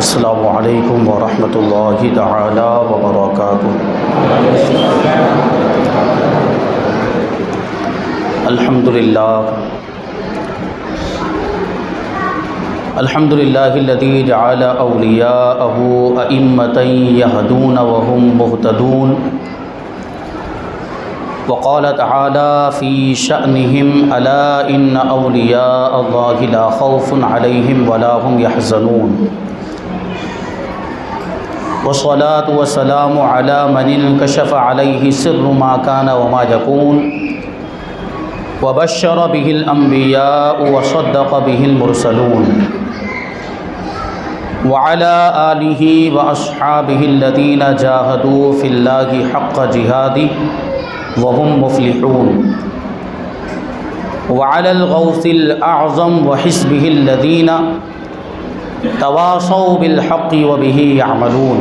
السلام علیکم ورحمۃ اللہ تعالی وبرکاتہ۔ الحمد للہ الذی جعل اولیاءہ ائمۃ یہدون وہم مہتدون، وقال تعالی فی شأنہم الا ان اولیاء اللہ لا خوف علیہم ولا هم یحزنون، والصلاة والسلام علی من انکشف علیہ سر ما کان وما یکون، وبشر به الانبیاء وصدق به المرسلون، وعلى آلہ واصحابہ الذین جاہدوا فی اللہ حق جہادہ وهم مفلحون، وعلى الغوث الأعظم وحزبه الذين تواصوا بالحق وبه يعملون،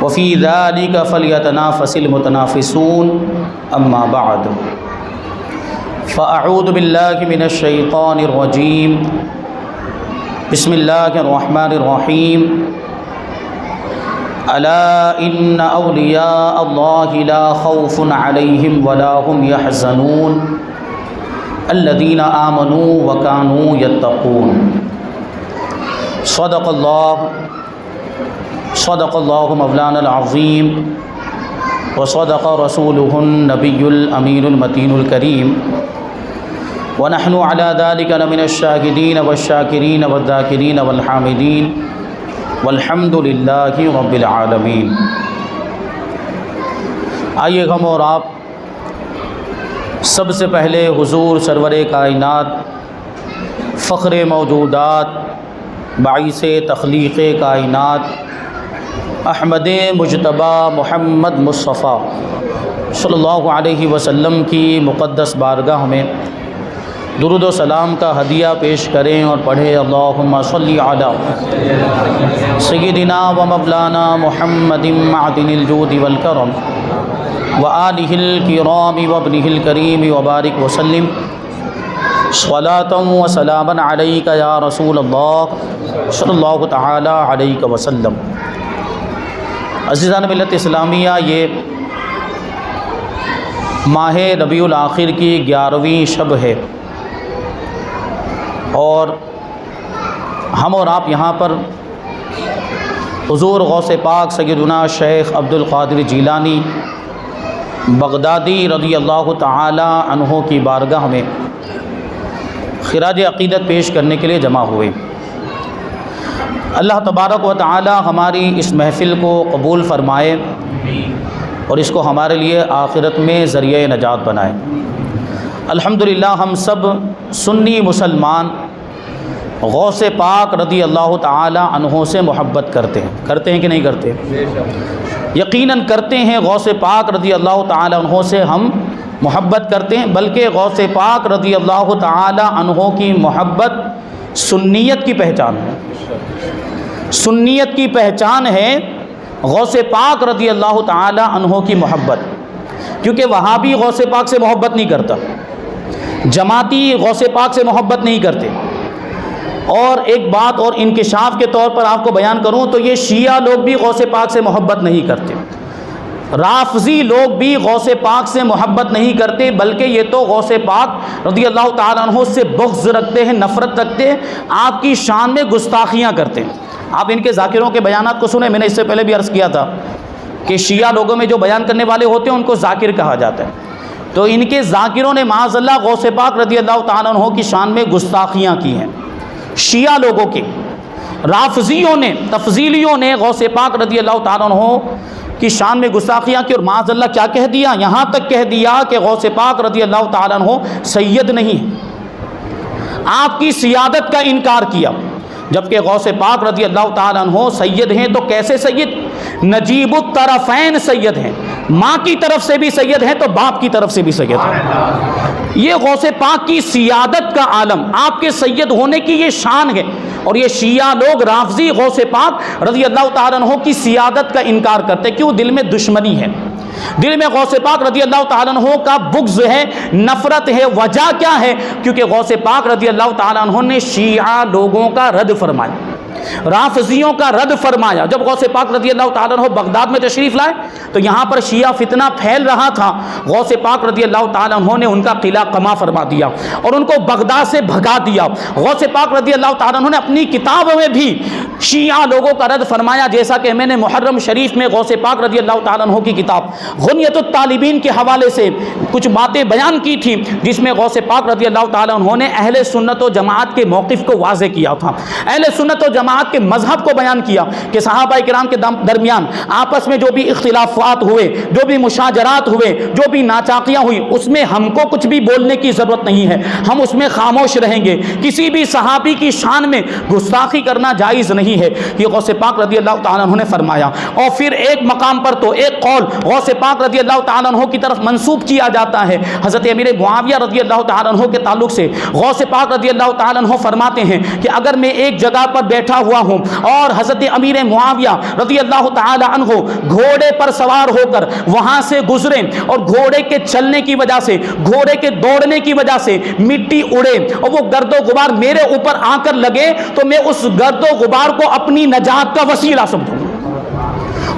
وفي ذلك فليتنافس المتنافسون، أما بعد فأعوذ بالله من الشيطان الرجيم، بسم الله الرحمن الرحيم، ألا إن أولياء الله لا خوف عليهم ولا هم يحزنون الذين آمنوا وكانوا يتقون۔ صدق الله مولانا العظيم، وصدق رسوله النبي الأمين المتين الكريم، ونحن على ذلك لمن الشاهدين والشاكرين والذاكرين والحامدين، والحمد للہ رب العالمین۔ آئیے ہم اور آپ سب سے پہلے حضور سرور کائنات، فخر موجودات، باعث تخلیق کائنات، احمد مجتبی محمد مصطفیٰ صلی اللہ علیہ وسلم کی مقدس بارگاہ میں درود و سلام کا ہدیہ پیش کریں اور پڑھیں، اللہم صلی علی سیدنا و مولانا محمد معدن الجود والکرم وآلہ الکرام وابنہ الکریم وبارک وسلم، صلاۃ و سلاما علیک یا رسول اللہ صلی اللہ تعالی علیہ وسلم۔ عزیزان ملت اسلامیہ، یہ ماہ ربیع الاخر کی 11ویں شب ہے، اور ہم اور آپ یہاں پر حضور غوث پاک سیدنا شیخ عبد القادر جیلانی بغدادی رضی اللہ تعالی عنہ کی بارگاہ میں خراج عقیدت پیش کرنے کے لیے جمع ہوئے۔ اللہ تبارک و تعالی ہماری اس محفل کو قبول فرمائے اور اس کو ہمارے لیے آخرت میں ذریعہ نجات بنائے۔ الحمدللہ ہم سب سنی مسلمان غوث پاک رضی اللہ تعالی عنہ سے محبت کرتے ہیں کہ نہیں کرتے؟ یقیناً کرتے ہیں۔ غوث پاک رضی اللہ تعالی عنہ سے ہم محبت کرتے ہیں، بلکہ غوث پاک رضی اللہ تعالی عنہ کی محبت سنیت کی پہچان ہے۔ سنیت کی پہچان ہے غوث پاک رضی اللہ تعالی عنہ کی محبت، کیونکہ وہابی غوث پاک سے محبت نہیں کرتا، جماعتی غوث پاک سے محبت نہیں کرتے۔ اور ایک بات اور انکشاف کے طور پر آپ کو بیان کروں تو یہ شیعہ لوگ بھی غوث پاک سے محبت نہیں کرتے، رافضی لوگ بھی غوث پاک سے محبت نہیں کرتے، بلکہ یہ تو غوث پاک رضی اللہ تعالیٰ عنہ سے بغض رکھتے ہیں، نفرت رکھتے ہیں، آپ کی شان میں گستاخیاں کرتے ہیں۔ آپ ان کے ذاکروں کے بیانات کو سنیں، میں نے اس سے پہلے بھی عرض کیا تھا کہ شیعہ لوگوں میں جو بیان کرنے والے ہوتے ہیں ان کو ذاکر کہا جاتا ہے، تو ان کے ذاکروں نے معاذ اللہ غوث پاک رضی اللہ تعالیٰ عنہ کی شان میں گستاخیاں کی ہیں۔ شیعہ لوگوں کے، رافضیوں نے، تفضیلیوں نے غوث پاک رضی اللہ تعالیٰ عنہ کی شان میں گستاخیاں کی، اور معاذ اللہ کیا کہہ دیا؟ یہاں تک کہہ دیا کہ غوث پاک رضی اللہ تعالیٰ عنہ سید نہیں ہے، آپ کی سیادت کا انکار کیا، جبکہ غوث پاک رضی اللہ تعالیٰ عنہ سید ہیں تو کیسے سید؟ نجیب الطرفین سید ہیں، ماں کی طرف سے بھی سید ہیں تو باپ کی طرف سے بھی سید ہیں۔ یہ غوث پاک کی سیادت کا عالم، آپ کے سید ہونے کی یہ شان ہے، اور یہ شیعہ لوگ رافضی غوث پاک رضی اللہ تعالیٰ عنہ کی سیادت کا انکار کرتے، کیوں؟ دل میں دشمنی ہے، دل میں غوث پاک رضی اللہ تعالیٰ عنہ کا بغض ہے، نفرت ہے۔ وجہ کیا ہے؟ کیونکہ غوث پاک رضی اللہ تعالیٰ عنہ نے شیعہ لوگوں کا رد فرمایا، رافضیوں کا رد فرمایا۔ جب غوث پاک رضی اللہ تعالیٰ عنہ بغداد میں تشریف لائے تو یہاں پر شیعہ فتنہ پھیل رہا تھا، غوث پاک رضی اللہ تعالیٰ عنہ نے ان کا قلعہ قما فرما دیا اور ان کو بغداد سے بھگا دیا۔ غوث پاک رضی اللہ تعالیٰ عنہ نے اپنی کتابوں میں بھی شیعہ لوگوں کا رد فرمایا، جیسا کہ میں نے محرم شریف میں غوث پاک رضی اللہ تعالیٰ عنہ کی کتاب غنیت الطالبین کے حوالے سے کچھ باتیں بیان کی تھی، جس میں غوث پاک رضی اللہ تعالیٰ عنہ نے اہل سنت و جماعت کے موقف کو واضح کیا تھا، اہل سنت و جماعت کے مذہب کو بیان کیا کہ صحابہ کرام کے درمیان آپس میں جو بھی اختلافات ہوئے، جو بھی مشاجرات ہوئے، جو بھی ناچاقیاں ہوئی، اس میں ہم کو کچھ بھی بولنے کی ضرورت نہیں ہے، ہم اس میں خاموش رہیں گے، کسی بھی صحابی کی شان میں گستاخی کرنا جائز نہیں ہے، یہ غوث پاک رضی اللہ تعالیٰ عنہ نے فرمایا۔ اور پھر ایک مقام پر تو ایک قول غوث پاک رضی اللہ تعالیٰ عنہ کی طرف منسوب کیا جاتا ہے، حضرت امیر معاویہ رضی اللہ تعالیٰ عنہ کے تعلق سے غوث پاک رضی اللہ تعالیٰ عنہ فرماتے ہیں کہ اگر میں ایک جگہ پر بیٹھا ہوا ہوں اور حضرت امیر معاویہ رضی اللہ تعالیٰ عنہ گھوڑے پر سوار ہو کر وہاں سے گزریں اور گھوڑے کے چلنے کی وجہ سے، گھوڑے کے دوڑنے کی وجہ سے مٹی اڑے اور وہ گرد و غبار میرے اوپر آ کر لگے تو میں اس گرد و غبار کو اپنی نجات کا وسیلہ سمجھوں،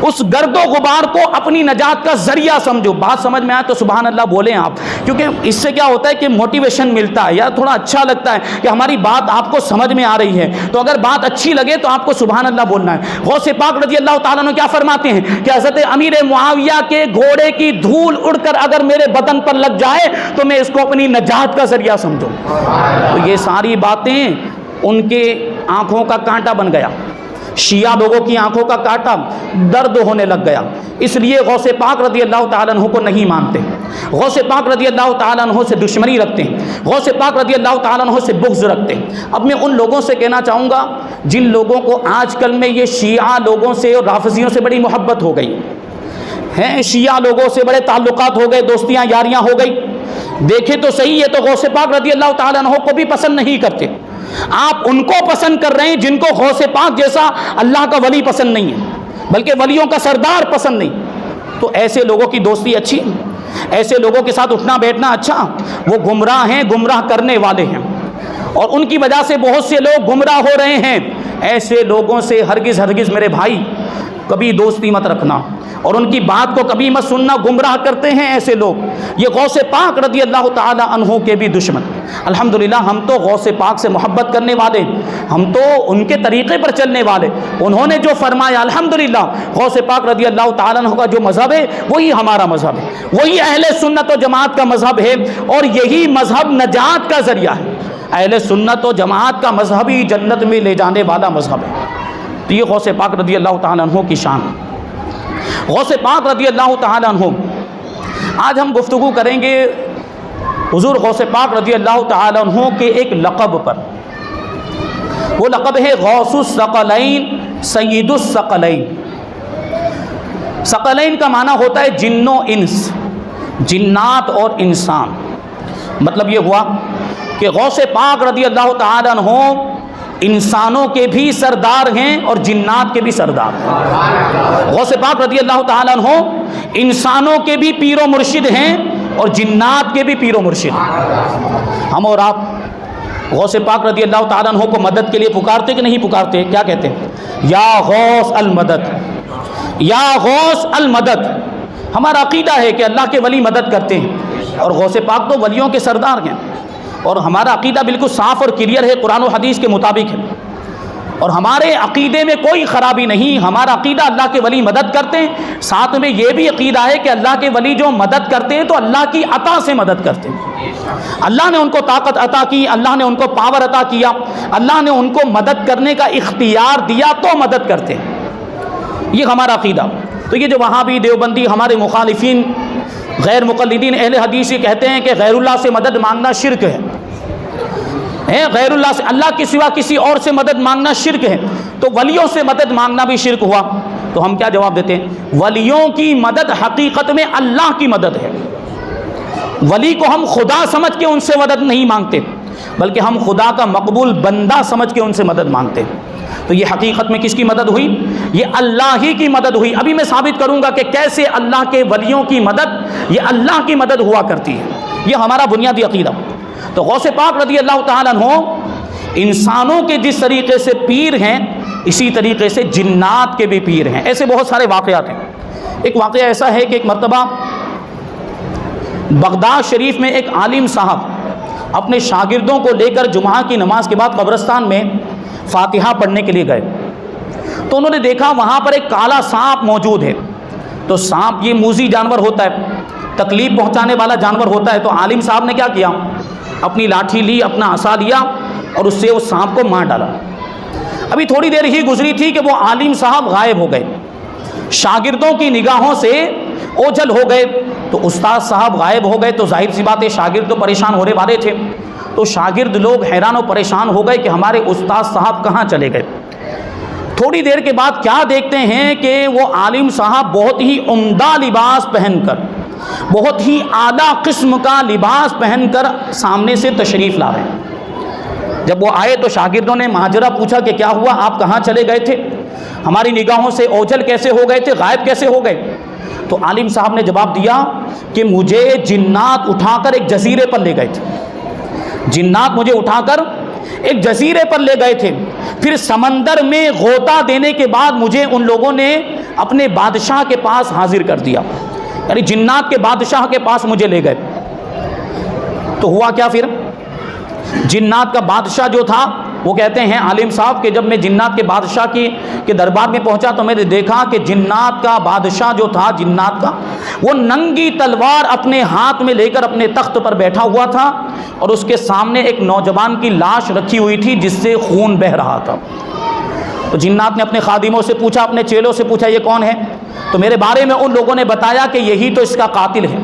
اس گرد و غبار کو اپنی نجات کا ذریعہ سمجھو۔ بات سمجھ میں آئے تو سبحان اللہ بولیں آپ، کیونکہ اس سے کیا ہوتا ہے کہ موٹیویشن ملتا ہے یا تھوڑا اچھا لگتا ہے کہ ہماری بات آپ کو سمجھ میں آ رہی ہے، تو اگر بات اچھی لگے تو آپ کو سبحان اللہ بولنا ہے۔ غوث پاک رضی اللہ تعالیٰ عنہ کیا فرماتے ہیں کہ حضرت امیر معاویہ کے گھوڑے کی دھول اڑ کر اگر میرے بدن پر لگ جائے تو میں اس کو اپنی نجات کا ذریعہ سمجھوں۔ تو یہ ساری باتیں ان کے آنکھوں کا کانٹا بن گیا، شیعہ لوگوں کی آنکھوں کا کانٹا درد ہونے لگ گیا، اس لیے غوث پاک رضی اللہ تعالیٰ عنہ کو نہیں مانتے، غوث پاک رضی اللہ تعالیٰ عنہ سے دشمنی رکھتے ہیں، غوث پاک رضی اللہ تعالیٰ عنہ سے بغض رکھتے ہیں۔ اب میں ان لوگوں سے کہنا چاہوں گا جن لوگوں کو آج کل میں یہ شیعہ لوگوں سے اور رافضیوں سے بڑی محبت ہو گئی ہیں، شیعہ لوگوں سے بڑے تعلقات ہو گئے، دوستیاں یاریاں ہو گئی، دیکھیں تو صحیح ہے، تو غوث پاک رضی اللہ تعالیٰ عنہ کو بھی پسند نہیں کرتے، آپ ان کو پسند کر رہے ہیں جن کو غوث پاک جیسا اللہ کا ولی پسند نہیں ہے، بلکہ ولیوں کا سردار پسند نہیں۔ تو ایسے لوگوں کی دوستی اچھی، ایسے لوگوں کے ساتھ اٹھنا بیٹھنا اچھا، وہ گمراہ ہیں، گمراہ کرنے والے ہیں، اور ان کی وجہ سے بہت سے لوگ گمراہ ہو رہے ہیں۔ ایسے لوگوں سے ہرگز ہرگز میرے بھائی کبھی دوستی مت رکھنا، اور ان کی بات کو کبھی مت سننا، گمراہ کرتے ہیں ایسے لوگ۔ یہ غوث پاک رضی اللہ تعالی عنہ کے بھی دشمن۔ الحمدللہ ہم تو غوث پاک سے محبت کرنے والے، ہم تو ان کے طریقے پر چلنے والے، انہوں نے جو فرمایا الحمدللہ، غوث پاک رضی اللہ تعالی عنہ کا جو مذہب ہے وہی ہمارا مذہب ہے، وہی اہل سنت و جماعت کا مذہب ہے، اور یہی مذہب نجات کا ذریعہ ہے۔ اہل سنت و جماعت کا مذہب ہی جنت میں لے جانے والا مذہب ہے۔ تو یہ غوث پاک رضی اللہ تعالی عنہ کی شان۔ غوث پاک رضی اللہ تعالی عنہ، آج ہم گفتگو کریں گے حضور غوث پاک رضی اللہ تعالی عنہ کے ایک لقب پر۔ وہ لقب ہے غوث الثقلین، سید الثقلین۔ ثقلین کا معنی ہوتا ہے جن و انس، جنات اور انسان۔ مطلب یہ ہوا کہ غوث پاک رضی اللہ تعالی عنہ انسانوں کے بھی سردار ہیں اور جنات کے بھی سردار ہیں۔ غوث پاک رضی اللہ تعالیٰ عنہ انسانوں کے بھی پیر و مرشد ہیں اور جنات کے بھی پیر و مرشد ہیں۔ ہم اور آپ غوث پاک رضی اللہ تعالیٰ عنہ کو مدد کے لیے پکارتے کہ نہیں پکارتے؟ کیا کہتے ہیں؟ یا غوث المدد، یا غوث المدد۔ ہمارا عقیدہ ہے کہ اللہ کے ولی مدد کرتے ہیں، اور غوث پاک تو ولیوں کے سردار ہیں، اور ہمارا عقیدہ بالکل صاف اور کلیئر ہے، قرآن و حدیث کے مطابق ہے، اور ہمارے عقیدے میں کوئی خرابی نہیں۔ ہمارا عقیدہ اللہ کے ولی مدد کرتے ہیں، ساتھ میں یہ بھی عقیدہ ہے کہ اللہ کے ولی جو مدد کرتے ہیں تو اللہ کی عطا سے مدد کرتے ہیں۔ اللہ نے ان کو طاقت عطا کی، اللہ نے ان کو پاور عطا کیا، اللہ نے ان کو مدد کرنے کا اختیار دیا تو مدد کرتے ہیں، یہ ہمارا عقیدہ۔ تو یہ جو وہابی دیوبندی ہمارے مخالفین غیر مقلدین اہل حدیث یہ کہتے ہیں کہ غیر اللہ سے مدد مانگنا شرک ہے، غیر اللہ سے، اللہ کے سوا کسی اور سے مدد مانگنا شرک ہے، تو ولیوں سے مدد مانگنا بھی شرک ہوا۔ تو ہم کیا جواب دیتے ہیں؟ ولیوں کی مدد حقیقت میں اللہ کی مدد ہے۔ ولی کو ہم خدا سمجھ کے ان سے مدد نہیں مانگتے، بلکہ ہم خدا کا مقبول بندہ سمجھ کے ان سے مدد مانگتے ہیں۔ تو یہ حقیقت میں کس کی مدد ہوئی؟ یہ اللہ ہی کی مدد ہوئی۔ ابھی میں ثابت کروں گا کہ کیسے اللہ کے ولیوں کی مدد یہ اللہ کی مدد ہوا کرتی ہے، یہ ہمارا بنیادی عقیدہ۔ تو غوث پاک رضی اللہ تعالیٰ عنہ انسانوں کے جس طریقے سے پیر ہیں، اسی طریقے سے جنات کے بھی پیر ہیں۔ ایسے بہت سارے واقعات ہیں۔ ایک واقعہ ایسا ہے کہ ایک مرتبہ بغداد شریف میں ایک عالم صاحب اپنے شاگردوں کو لے کر جمعہ کی نماز کے بعد قبرستان میں فاتحہ پڑھنے کے لیے گئے، تو انہوں نے دیکھا وہاں پر ایک کالا سانپ موجود ہے۔ تو سانپ یہ موذی جانور ہوتا ہے، تکلیف پہنچانے والا جانور ہوتا ہے، تو عالم صاحب نے کیا کیا، اپنی لاٹھی لی، اپنا عصا لیا اور اس سے اس سانپ کو مار ڈالا۔ ابھی تھوڑی دیر ہی گزری تھی کہ وہ عالم صاحب غائب ہو گئے، شاگردوں کی نگاہوں سے اوجھل ہو گئے۔ تو استاد صاحب غائب ہو گئے تو ظاہر سی بات ہے شاگرد تو پریشان ہونے والے تھے، تو شاگرد لوگ حیران و پریشان ہو گئے کہ ہمارے استاد صاحب کہاں چلے گئے۔ تھوڑی دیر کے بعد کیا دیکھتے ہیں کہ وہ عالم صاحب بہت ہی عمدہ لباس پہن کر، بہت ہی اعلیٰ قسم کا لباس پہن کر سامنے سے تشریف لا رہے ہیں۔ جب وہ آئے تو شاگردوں نے ماجرا پوچھا کہ کیا ہوا، آپ کہاں چلے گئے تھے، ہماری نگاہوں سے اوجھل کیسے ہو گئے تھے، غائب کیسے ہو گئے؟ تو عالم صاحب نے جواب دیا کہ مجھے جنات اٹھا کر ایک جزیرے پر لے گئے تھے، جنات مجھے اٹھا کر ایک جزیرے پر لے گئے تھے، پھر سمندر میں غوطہ دینے کے بعد مجھے ان لوگوں نے اپنے بادشاہ کے پاس حاضر کر دیا، یعنی جنات کے بادشاہ کے پاس مجھے لے گئے۔ تو ہوا کیا پھر، جنات کا بادشاہ جو تھا وہ کہتے ہیں عالم صاحب کہ جب میں جنات کے بادشاہ کے دربار میں پہنچا تو میں نے دیکھا کہ جنات کا بادشاہ جو تھا، جنات کا، وہ ننگی تلوار اپنے ہاتھ میں لے کر اپنے تخت پر بیٹھا ہوا تھا اور اس کے سامنے ایک نوجوان کی لاش رکھی ہوئی تھی جس سے خون بہہ رہا تھا۔ تو جنات نے اپنے خادموں سے پوچھا، اپنے چیلوں سے پوچھا یہ کون ہے؟ تو میرے بارے میں ان لوگوں نے بتایا کہ یہی تو اس کا قاتل ہے،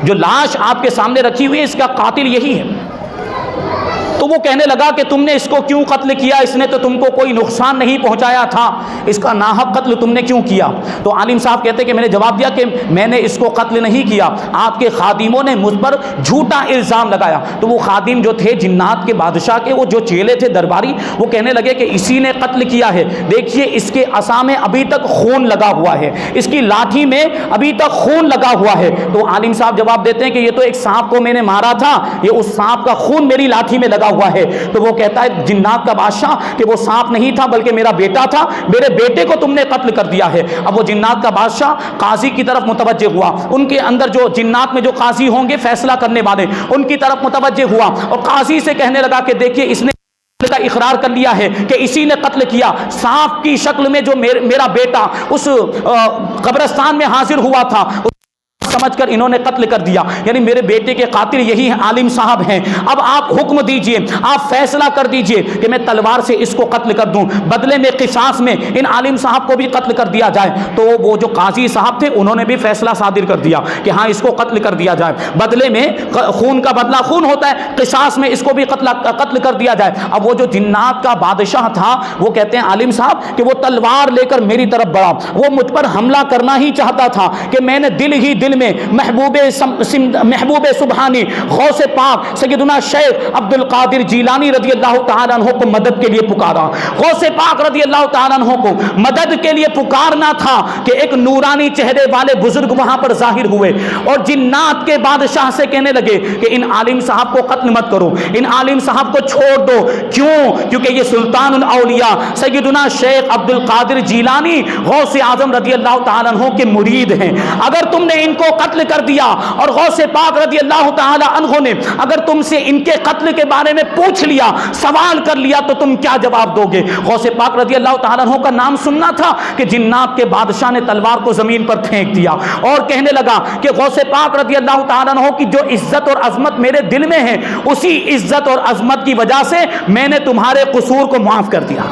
جو لاش آپ کے سامنے رکھی ہوئی ہے اس کا قاتل یہی ہے۔ تو وہ کہنے لگا کہ تم نے اس کو کیوں قتل کیا، اس نے تو تم کو کوئی نقصان نہیں پہنچایا تھا، اس کا ناحق قتل تم نے کیوں کیا؟ تو عالم صاحب کہتے کہ میں نے جواب دیا کہ میں نے اس کو قتل نہیں کیا، آپ کے خادموں نے مجھ پر جھوٹا الزام لگایا۔ تو وہ خادم جو تھے جنات کے بادشاہ کے، وہ جو چیلے تھے درباری، وہ کہنے لگے کہ اسی نے قتل کیا ہے، دیکھیے اس کے عصا میں ابھی تک خون لگا ہوا ہے، اس کی لاٹھی میں ابھی تک خون لگا ہوا ہے۔ تو عالم صاحب جواب دیتے ہیں کہ یہ تو ایک سانپ کو میں نے مارا تھا، یہ اس سانپ کا خون میری لاٹھی میں لگا ہوا ہے۔ تو وہ کہتا ہے جنات کا بادشاہ کہ وہ سانپ نہیں تھا بلکہ میرا بیٹا تھا، میرے بیٹے کو تم نے قتل کر دیا ہے۔ اب وہ جنات کا بادشاہ قاضی کی طرف متوجہ ہوا، ان کے اندر جو جنات میں جو قاضی ہوں گے فیصلہ کرنے والے، ان کی طرف متوجہ ہوا اور قاضی سے کہنے لگا کہ دیکھیے اس نے کا اقرار کر لیا ہے کہ اسی نے قتل کیا، سانپ کی شکل میں جو میرا بیٹا اس قبرستان میں حاضر ہوا تھا سمجھ کر انہوں نے قتل کر دیا، یعنی میرے بیٹے کے قاتل یہی ہیں، عالم صاحب ہیں۔ اب آپ حکم دیجئے، آپ فیصلہ کر دیجئے کہ میں تلوار سے اس کو قتل کر دوں، بدلے میں قصاص میں ان عالم صاحب کو بھی قتل کر دیا جائے۔ تو وہ جو قاضی صاحب تھے انہوں نے بھی فیصلہ صادر کر دیا کہ ہاں اس کو قتل کر دیا جائے، بدلے میں خون کا بدلہ خون ہوتا ہے، قصاص میں اس کو بھی قتل کر دیا جائے۔ اب وہ جو جنات کا بادشاہ تھا وہ کہتے ہیں عالم صاحب کہ وہ تلوار لے کر میری طرف بڑھا، وہ مجھ پر حملہ کرنا ہی چاہتا تھا کہ میں نے دل ہی دل میں محبوب سبحانی غوث پاک سیدنا شیخ عبد القادر جیلانی رضی اللہ تعالیٰ عنہ کو مدد کے لیے پکارا۔ غوث پاک رضی اللہ تعالیٰ عنہ کو مدد کے لیے پکارنا تھا کہ ایک نورانی چہرے والے بزرگ وہاں پر ظاہر ہوئے اور جنات کے بادشاہ سے کہنے لگے کہ ان عالم صاحب کو قتل مت کرو، ان عالم صاحب کو چھوڑ دو۔ کیوں؟ کیونکہ یہ سلطان الاولیاء سیدنا شیخ عبد القادر جیلانی غوث اعظم رضی اللہ تعالیٰ عنہ کے مرید ہیں، اگر تم نے ان کو قتل کر دیا اور غوث پاک رضی اللہ تعالی عنہ نے اگر تم سے ان کے قتل کے بارے میں پوچھ لیا، سوال کر لیا تو تم کیا جواب دو گے؟ غوث پاک رضی اللہ تعالی عنہ کا نام سننا تھا کہ جنات کے بادشاہ نے تلوار کو زمین پر پھینک دیا اور کہنے لگا کہ غوث پاک رضی اللہ تعالی عنہ کی جو عزت اور عظمت میرے دل میں ہے، اسی عزت اور عظمت کی وجہ سے میں نے تمہارے قصور کو معاف کر دیا،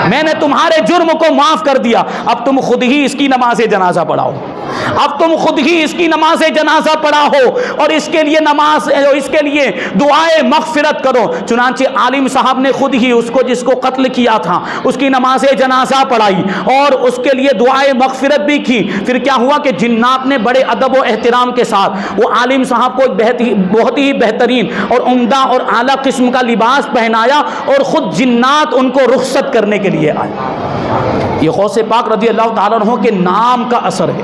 میں نے تمہارے جرم کو معاف کر دیا، اب تم خود ہی اس کی نماز جنازہ پڑھاؤ، اب تم خود ہی اس کی نماز جنازہ پڑھا ہو اور اس کے لیے دعائے مغفرت کرو۔ چنانچہ عالم صاحب نے خود ہی اس کو جس کو قتل کیا تھا اس کی نماز جنازہ پڑھائی اور اس کے لیے دعائے مغفرت بھی کی۔ پھر کیا ہوا کہ جنات نے بڑے ادب و احترام کے ساتھ وہ عالم صاحب کو بہت ہی بہترین اور عمدہ اور اعلیٰ قسم کا لباس پہنایا اور خود جنات ان کو رخصت کرنے کے لیے آئے۔ یہ غوث پاک رضی اللہ تعالیٰ عنہ کے نام کا اثر ہے،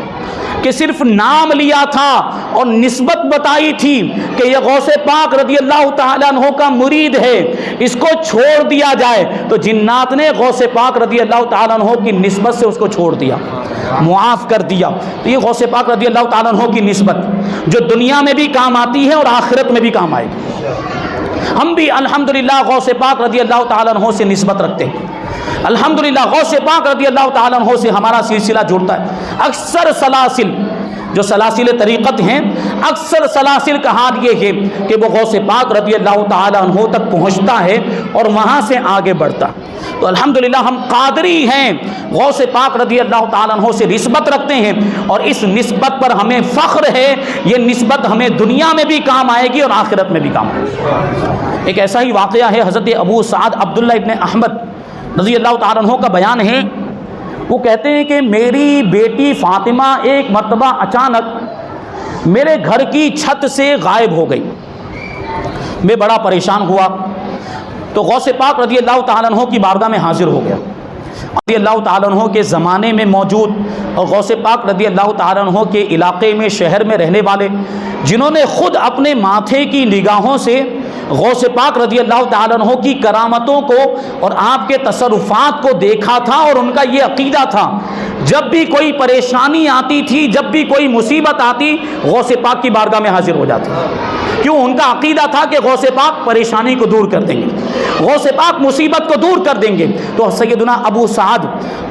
کہ صرف نام لیا تھا اور نسبت بتائی تھی کہ یہ غوث پاک رضی اللہ تعالیٰ عنہ کا مرید ہے، اس کو چھوڑ دیا جائے، تو جنات نے غوث پاک رضی اللہ تعالیٰ عنہ کی نسبت سے اس کو چھوڑ دیا، معاف کر دیا۔ تو یہ غوث پاک رضی اللہ تعالیٰ عنہ کی نسبت جو دنیا میں بھی کام آتی ہے اور آخرت میں بھی کام آئے گی۔ ہم بھی الحمدللہ غوث پاک رضی اللہ تعالیٰ عنہ سے نسبت رکھتے ہیں، الحمدللہ غوث پاک رضی اللہ تعالیٰ عنہ سے ہمارا سلسلہ جڑتا ہے۔ اکثر سلاسل جو سلاسل طریقت ہیں، اکثر سلاسل کا حال یہ ہے کہ وہ غوث پاک رضی اللہ تعالیٰ عنہ تک پہنچتا ہے اور وہاں سے آگے بڑھتا۔ تو الحمدللہ ہم قادری ہیں، غوث پاک رضی اللہ تعالیٰ عنہ سے نسبت رکھتے ہیں، اور اس نسبت پر ہمیں فخر ہے۔ یہ نسبت ہمیں دنیا میں بھی کام آئے گی اور آخرت میں بھی کام آئے گی۔ ایک ایسا ہی واقعہ ہے، حضرت ابو سعد عبداللہ ابن احمد رضی اللہ تعالیٰ عنہ کا بیان ہے۔ وہ کہتے ہیں کہ میری بیٹی فاطمہ ایک مرتبہ اچانک میرے گھر کی چھت سے غائب ہو گئی۔ میں بڑا پریشان ہوا، تو غوث پاک رضی اللہ تعالیٰ عنہ کی بارگاہ میں حاضر ہو گیا۔ رضی اللہ تعالیٰ عنہ کے زمانے میں موجود اور غوث پاک رضی اللہ تعالیٰ عنہ کے علاقے میں، شہر میں رہنے والے، جنہوں نے خود اپنے ماتھے کی نگاہوں سے غوث پاک رضی اللہ تعالیٰ عنہ کی کرامتوں کو اور آپ کے تصرفات کو دیکھا تھا، اور ان کا یہ عقیدہ تھا جب بھی کوئی پریشانی آتی تھی، جب بھی کوئی مصیبت آتی، غوث پاک کی بارگاہ میں حاضر ہو جاتے۔ کیوں؟ ان کا عقیدہ تھا کہ غوث پاک پریشانی کو دور کر دیں گے، غوث پاک مصیبت کو دور کر دیں گے۔ تو سیدنا ابو سعد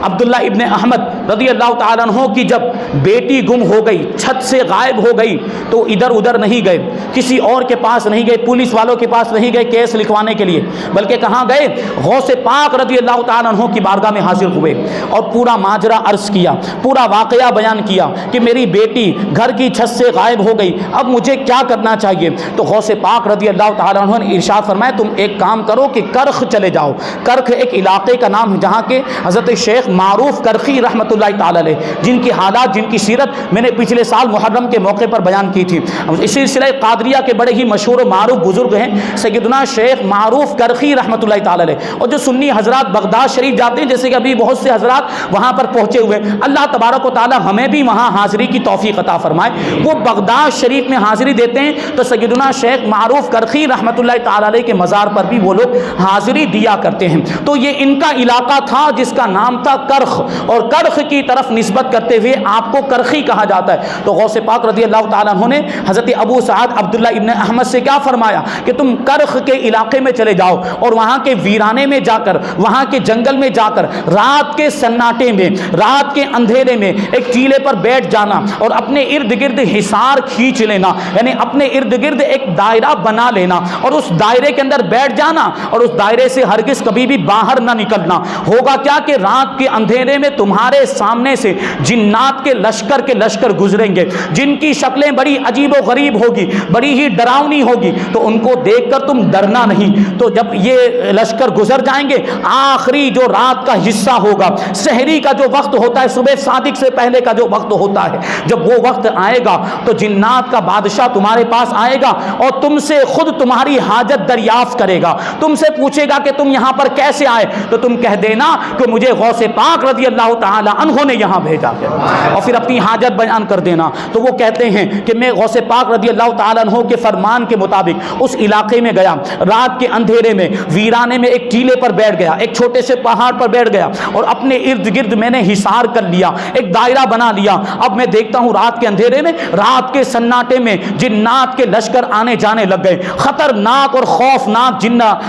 عبداللہ ابن احمد رضی اللہ تعالیٰ عنہ کی جب بیٹی گم ہو گئی، چھت سے غائب ہو گئی، تو ادھر ادھر نہیں گئے، کسی اور کے پاس نہیں گئے، پولیس والوں کے پاس نہیں گئے کیس لکھوانے کے لیے، بلکہ کہاں گئے؟ غوث پاک رضی اللہ تعالیٰ عنہ کی بارگاہ میں حاضر ہوئے اور پورا ماجرا عرض کیا، پورا واقعہ بیان کیا کہ میری بیٹی گھر کی چھت سے غائب ہو گئی، اب مجھے کیا کرنا چاہیے؟ تو غوث پاک رضی اللہ تعالیٰ عنہ نے ارشاد فرمایا، تم ایک کام کرو کہ کرخ چلے جاؤ۔ کرخ ایک علاقے کا نام ہے جہاں کے حضرت شیخ معروف کرخی رحمۃ اللہ تعالی علیہ، جن کی حالات، جن کی سیرت میں نے پچھلے سال محرم کے موقع پر بیان کی تھی۔ اس سلسلہ قادریہ کے بڑے ہی مشہور و معروف بزرگ ہیں سیدنا شیخ معروف کرخی رحمۃ اللہ تعالی علیہ، اور جو سنی حضرات بغداد شریف جاتے ہیں، جیسے کہ ابھی بہت سے حضرات وہاں پر پہنچے ہوئے، اللہ تبارک و تعالی ہمیں بھی وہاں حاضری کی توفیق عطا فرمائے۔ وہ بغداد شریف میں حاضری دیتے ہیں، تو سیدنا شیخ معروف کرخی رحمۃ اللہ تعالی علیہ کے مزار پر بھی وہ لوگ حاضری دیا کرتے ہیں۔ تو یہ ان کا علاقہ تھا جس کا نام تھا کرخ، اور کرخ کی طرف نسبت کرتے ہوئے آپ کو کرخی کہا جاتا ہے۔ تو غوث پاک رضی اللہ تعالیٰ عنہ نے حضرت ابو سعد عبداللہ ابن احمد سے کیا فرمایا کہ تم کرخ کے علاقے میں چلے جاؤ، اور وہاں کے ویرانے میں جا کر، وہاں کے جنگل میں جا کر، رات کے سناٹے میں، رات کے اندھیرے میں ایک ٹیلے پر بیٹھ جانا اور اپنے ارد گرد حصار کھینچ لینا، یعنی اپنے ارد گرد ایک دائرہ بنا لینا اور اس دائرے کے اندر بیٹھ جانا، اور اس دائرے سے ہرگز کبھی بھی باہر نہ نکلنا۔ ہوگا کیا کہ رات کے اندھیرے میں تمہارے سامنے سے جنات کے لشکر گزریں گے، جن کی شکلیں بڑی عجیب و غریب ہوگی، بڑی ہی ڈراؤنی ہوگی، تو ان کو دیکھ کر تم ڈرنا نہیں۔ تو جب یہ لشکر گزر جائیں گے، آخری جو رات کا حصہ ہوگا، سحری کا جو وقت ہوتا ہے، صبح صادق سے پہلے کا جو وقت ہوتا ہے، جب وہ وقت آئے گا تو جنات کا بادشاہ تمہارے پاس آئے گا اور تم سے خود تمہاری حاجت دریافت کرے گا، تم سے پوچھے گا کہ تم یہاں پر کیسے آئے، تو تم کہہ دینا کہ مجھے غوث پاک رضی اللہ تعالی عنہ نے یہاں بھیجا ہے، اور پھر اپنی حاجت بیان کر دینا۔ تو وہ کہتے ہیں کہ میں غوث پاک رضی اللہ تعالی عنہ کے فرمان کے مطابق اس علاقے میں گیا، رات کے اندھیرے میں ویرانے میں ایک ٹیلے پر بیٹھ گیا، ایک چھوٹے سے پہاڑ پر بیٹھ گیا، اور اپنے ارد گرد میں نے حصار کر لیا، ایک دائرہ بنا لیا۔ اب میں دیکھتا ہوں رات کے اندھیرے میں، رات کے سناٹے میں جنات کے لشکر آنے جانے لگ گئے، خطرناک اور خوفناک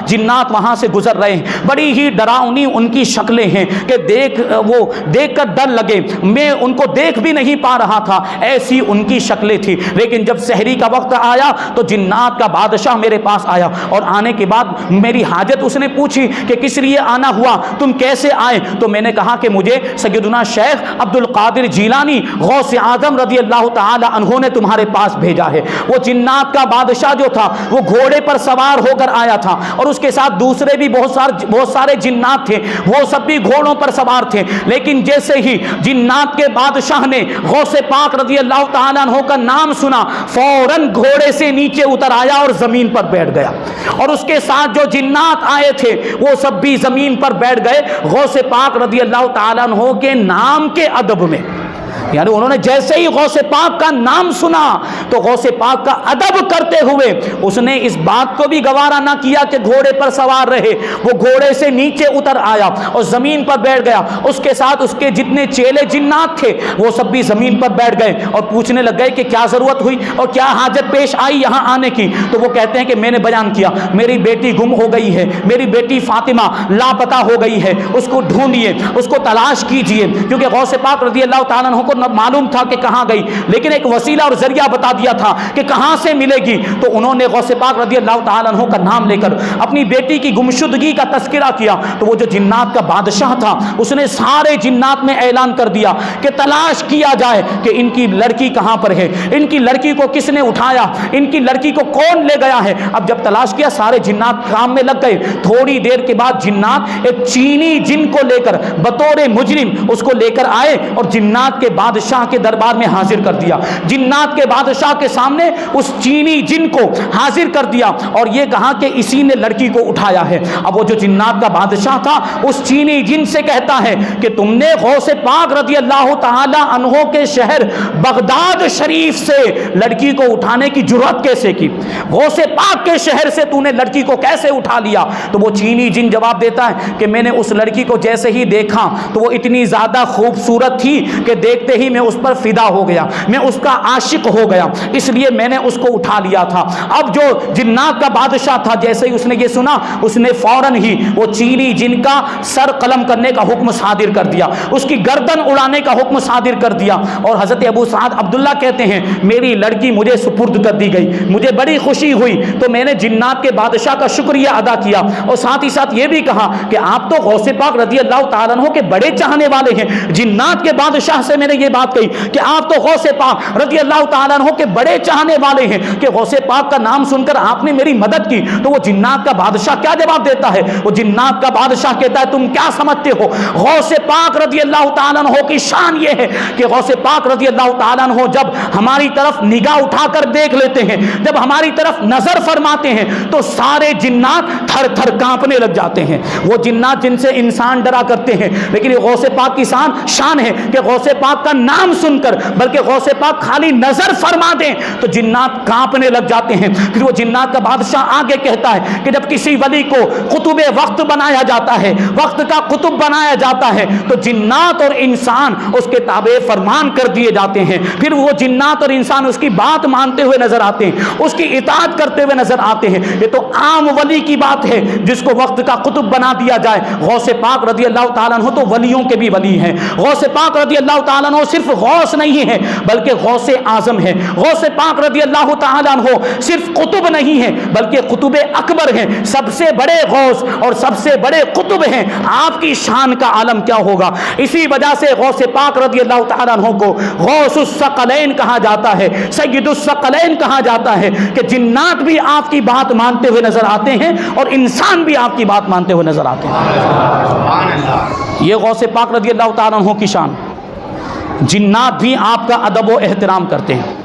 جنات وہاں سے گزر رہے ہیں، بڑی ہی ڈراؤنی ان کی شکلیں ہیں کہ دیکھ کر ڈر لگے، میں ان کو دیکھ بھی نہیں پا رہا تھا، ایسی ان کی شکلیں تھی۔ لیکن جب سحری کا وقت آیا تو جنات کا بادشاہ میرے پاس آیا، اور آنے کے بعد میری حاجت اس نے پوچھی کہ کس لیے آنا ہوا، تم کیسے آئے؟ تو میں نے کہا کہ مجھے سیدنا شیخ عبد القادر جیلانی غوث اعظم رضی اللہ تعالی عنہ نے تمہارے پاس بھیجا ہے۔ وہ جنات کا بادشاہ جو تھا وہ گھوڑے پر سوار ہو کر آیا تھا، اور اس کے ساتھ دوسرے بھی بہت سارے جنات تھے، وہ سب بھی گھوڑوں پر سوار تھے۔ لیکن جیسے ہی جنات کے بادشاہ نے غوث پاک رضی اللہ تعالیٰ عنہ کا نام سنا، فوراً گھوڑے سے نیچے اتر آیا اور زمین پر بیٹھ گیا، اور اس کے ساتھ جو جنات آئے تھے وہ سب بھی زمین پر بیٹھ گئے، غوث پاک رضی اللہ تعالیٰ عنہ کے نام کے ادب میں۔ یعنی انہوں نے جیسے ہی غوث پاک کا نام سنا تو غوث پاک کا ادب کرتے ہوئے اس نے اس بات کو بھی گوارا نہ کیا کہ گھوڑے پر سوار رہے، وہ گھوڑے سے نیچے اتر آیا اور زمین پر بیٹھ گیا، اس کے ساتھ اس کے جتنے چیلے جنات تھے وہ سب بھی زمین پر بیٹھ گئے اور پوچھنے لگ گئے کہ کیا ضرورت ہوئی اور کیا حاجت پیش آئی یہاں آنے کی؟ تو وہ کہتے ہیں کہ میں نے بیان کیا میری بیٹی گم ہو گئی ہے، میری بیٹی فاطمہ لاپتہ ہو گئی ہے، اس کو ڈھونڈیے، اس کو تلاش کیجئے، کیونکہ غوث پاک رضی اللہ تعالیٰ عنہ کو معلوم تھا کہ کہاں گئی، لیکن ایک وسیلہ اور ذریعہ بتا دیا تھا کہ کہاں سے ملے گی۔ تو انہوں نے غوث پاک رضی اللہ تعالیٰ عنہ کا نام لے کر اپنی بیٹی کی گمشدگی کا تذکرہ کیا تو وہ جو جنات کا بادشاہ تھا اس نے سارے جنات میں اعلان کر دیا کہ تلاش کیا جائے کہ ان کی لڑکی کہاں پر ہے، ان کی لڑکی کو کس نے اٹھایا، ان کی لڑکی کو کون لے گیا ہے۔ اب جب تلاش کیا سارے جنات کام میں لگ گئے، تھوڑی دیر کے بعد جنات ایک چینی جن کو لے کر بطور مجرم اس کو لے کر آئے اور جنات کے بادشاہ کے دربار میں حاضر کر دیا، جنات کے بادشاہ کے سامنے اس چینی جن کو حاضر کر دیا اور یہ کہا کہ اسی نے لڑکی کو اٹھایا ہے۔ اب وہ جو جنات کا بادشاہ تھا اس چینی جن سے کہتا ہے کہ تم نے غوث پاک رضی اللہ تعالی عنہ کے شہر بغداد شریف سے لڑکی کو اٹھانے کی جرأت کیسے کی؟ غوث پاک کے شہر سے تو نے لڑکی کو کیسے اٹھا لیا؟ تو وہ چینی جن جواب دیتا ہے کہ میں نے اس لڑکی کو جیسے ہی دیکھا تو وہ اتنی زیادہ خوبصورت تھی کہ دیکھتے ہی میں اس پر فدا ہو گیا، میں اس کا عاشق ہو گیا، اس لیے میں نے اس کو اٹھا لیا تھا۔ اب جو جنات کا بادشاہ تھا جیسے ہی اس نے یہ سنا اس نے فوراً ہی وہ چینی جن کا سر قلم کرنے کا حکم صادر کر دیا، اس کی گردن اڑانے کا حکم صادر کر دیا۔ اور حضرت ابو سعد عبداللہ کہتے ہیں میری لڑکی مجھے سپرد کر دی گئی، مجھے بڑی خوشی ہوئی تو میں نے جنات کے بادشاہ کا شکریہ ادا کیا اور ساتھ ہی ساتھ یہ بھی کہا کہ آپ تو غوث پاک رضی اللہ تعالیٰ عنہ کے بڑے چاہنے والے ہیں۔ جنات کے بادشاہ سے میں نے یہ بات کہی کہ آپ تو غوث پاک رضی اللہ تعالیٰ عنہ کے بڑے چاہنے والے ہیں کہ غوث پاک کا نام سن کر آپ نے میری مدد کی۔ تو وہ جنات کا بادشاہ کیا جواب دیتا ہے؟ وہ جنات کا بادشاہ کہتا ہے تم کیا سمجھتے ہو غوث پاک رضی اللہ تعالیٰ عنہ کی شان یہ ہے کہ غوث پاک رضی اللہ تعالیٰ عنہ جب ہماری طرف نگاہ اٹھا کر دیکھ لیتے ہیں، جب ہماری طرف نظر فرماتے ہیں تو سارے جنات تھر تھر کانپنے لگ جاتے ہیں۔ وہ جنات جن سے انسان ڈرا کرتے ہیں لیکن یہ غوث پاک کی شان ہے کہ غوث پاک کا نام سن کر بلکہ غوث پاک خالی نظر فرما دیں تو جنات کانپنے لگ جاتے ہیں۔ پھر وہ جنات کا بادشاہ آگے کہتا ہے کہ جب کسی ولی کو قطب وقت بنایا جاتا ہے، وقت کا قطب بنایا جاتا ہے تو جنات اور انسان اس کے تابع فرمان کر دیے جاتے ہیں۔ پھر وہ جنات اور انسان اس کی بات مانتے ہوئے نظر آتے ہیں، اس کی اطاعت کرتے ہوئے نظر آتے ہیں۔ یہ تو عام ولی کی بات ہے جس کو وقت کا قطب بنا دیا جائے۔ غوث پاک رضی اللہ تعالیٰ عنہ تو ولیوں کے بھی ولی ہیں۔ غوث پاک رضی اللہ تعالیٰ عنہ صرف غوث نہیں ہے بلکہ غوث اعظم ہے۔ غوث پاک رضی اللہ تعالیٰ عنہ صرف قطب نہیں ہے بلکہ قطب اکبر ہیں، سب سے بڑے غوث اور سب سے بڑے قطب ہیں۔ آپ کی شان کا عالم کیا ہوگا؟ اسی وجہ سے غوث پاک رضی اللہ تعالیٰ عنہ کو غوث الثقلین کہا جاتا ہے، سید الثقلین کہا جاتا ہے کہ جنات بھی آپ کی بات مانتے ہوئے نظر آتے ہیں اور انسان بھی آپ کی بات مانتے ہوئے نظر آتے ہیں۔ یہ غوث پاک رضی اللہ تعالیٰ عنہ کی شان۔ جنات بھی آپ کا ادب و احترام کرتے ہیں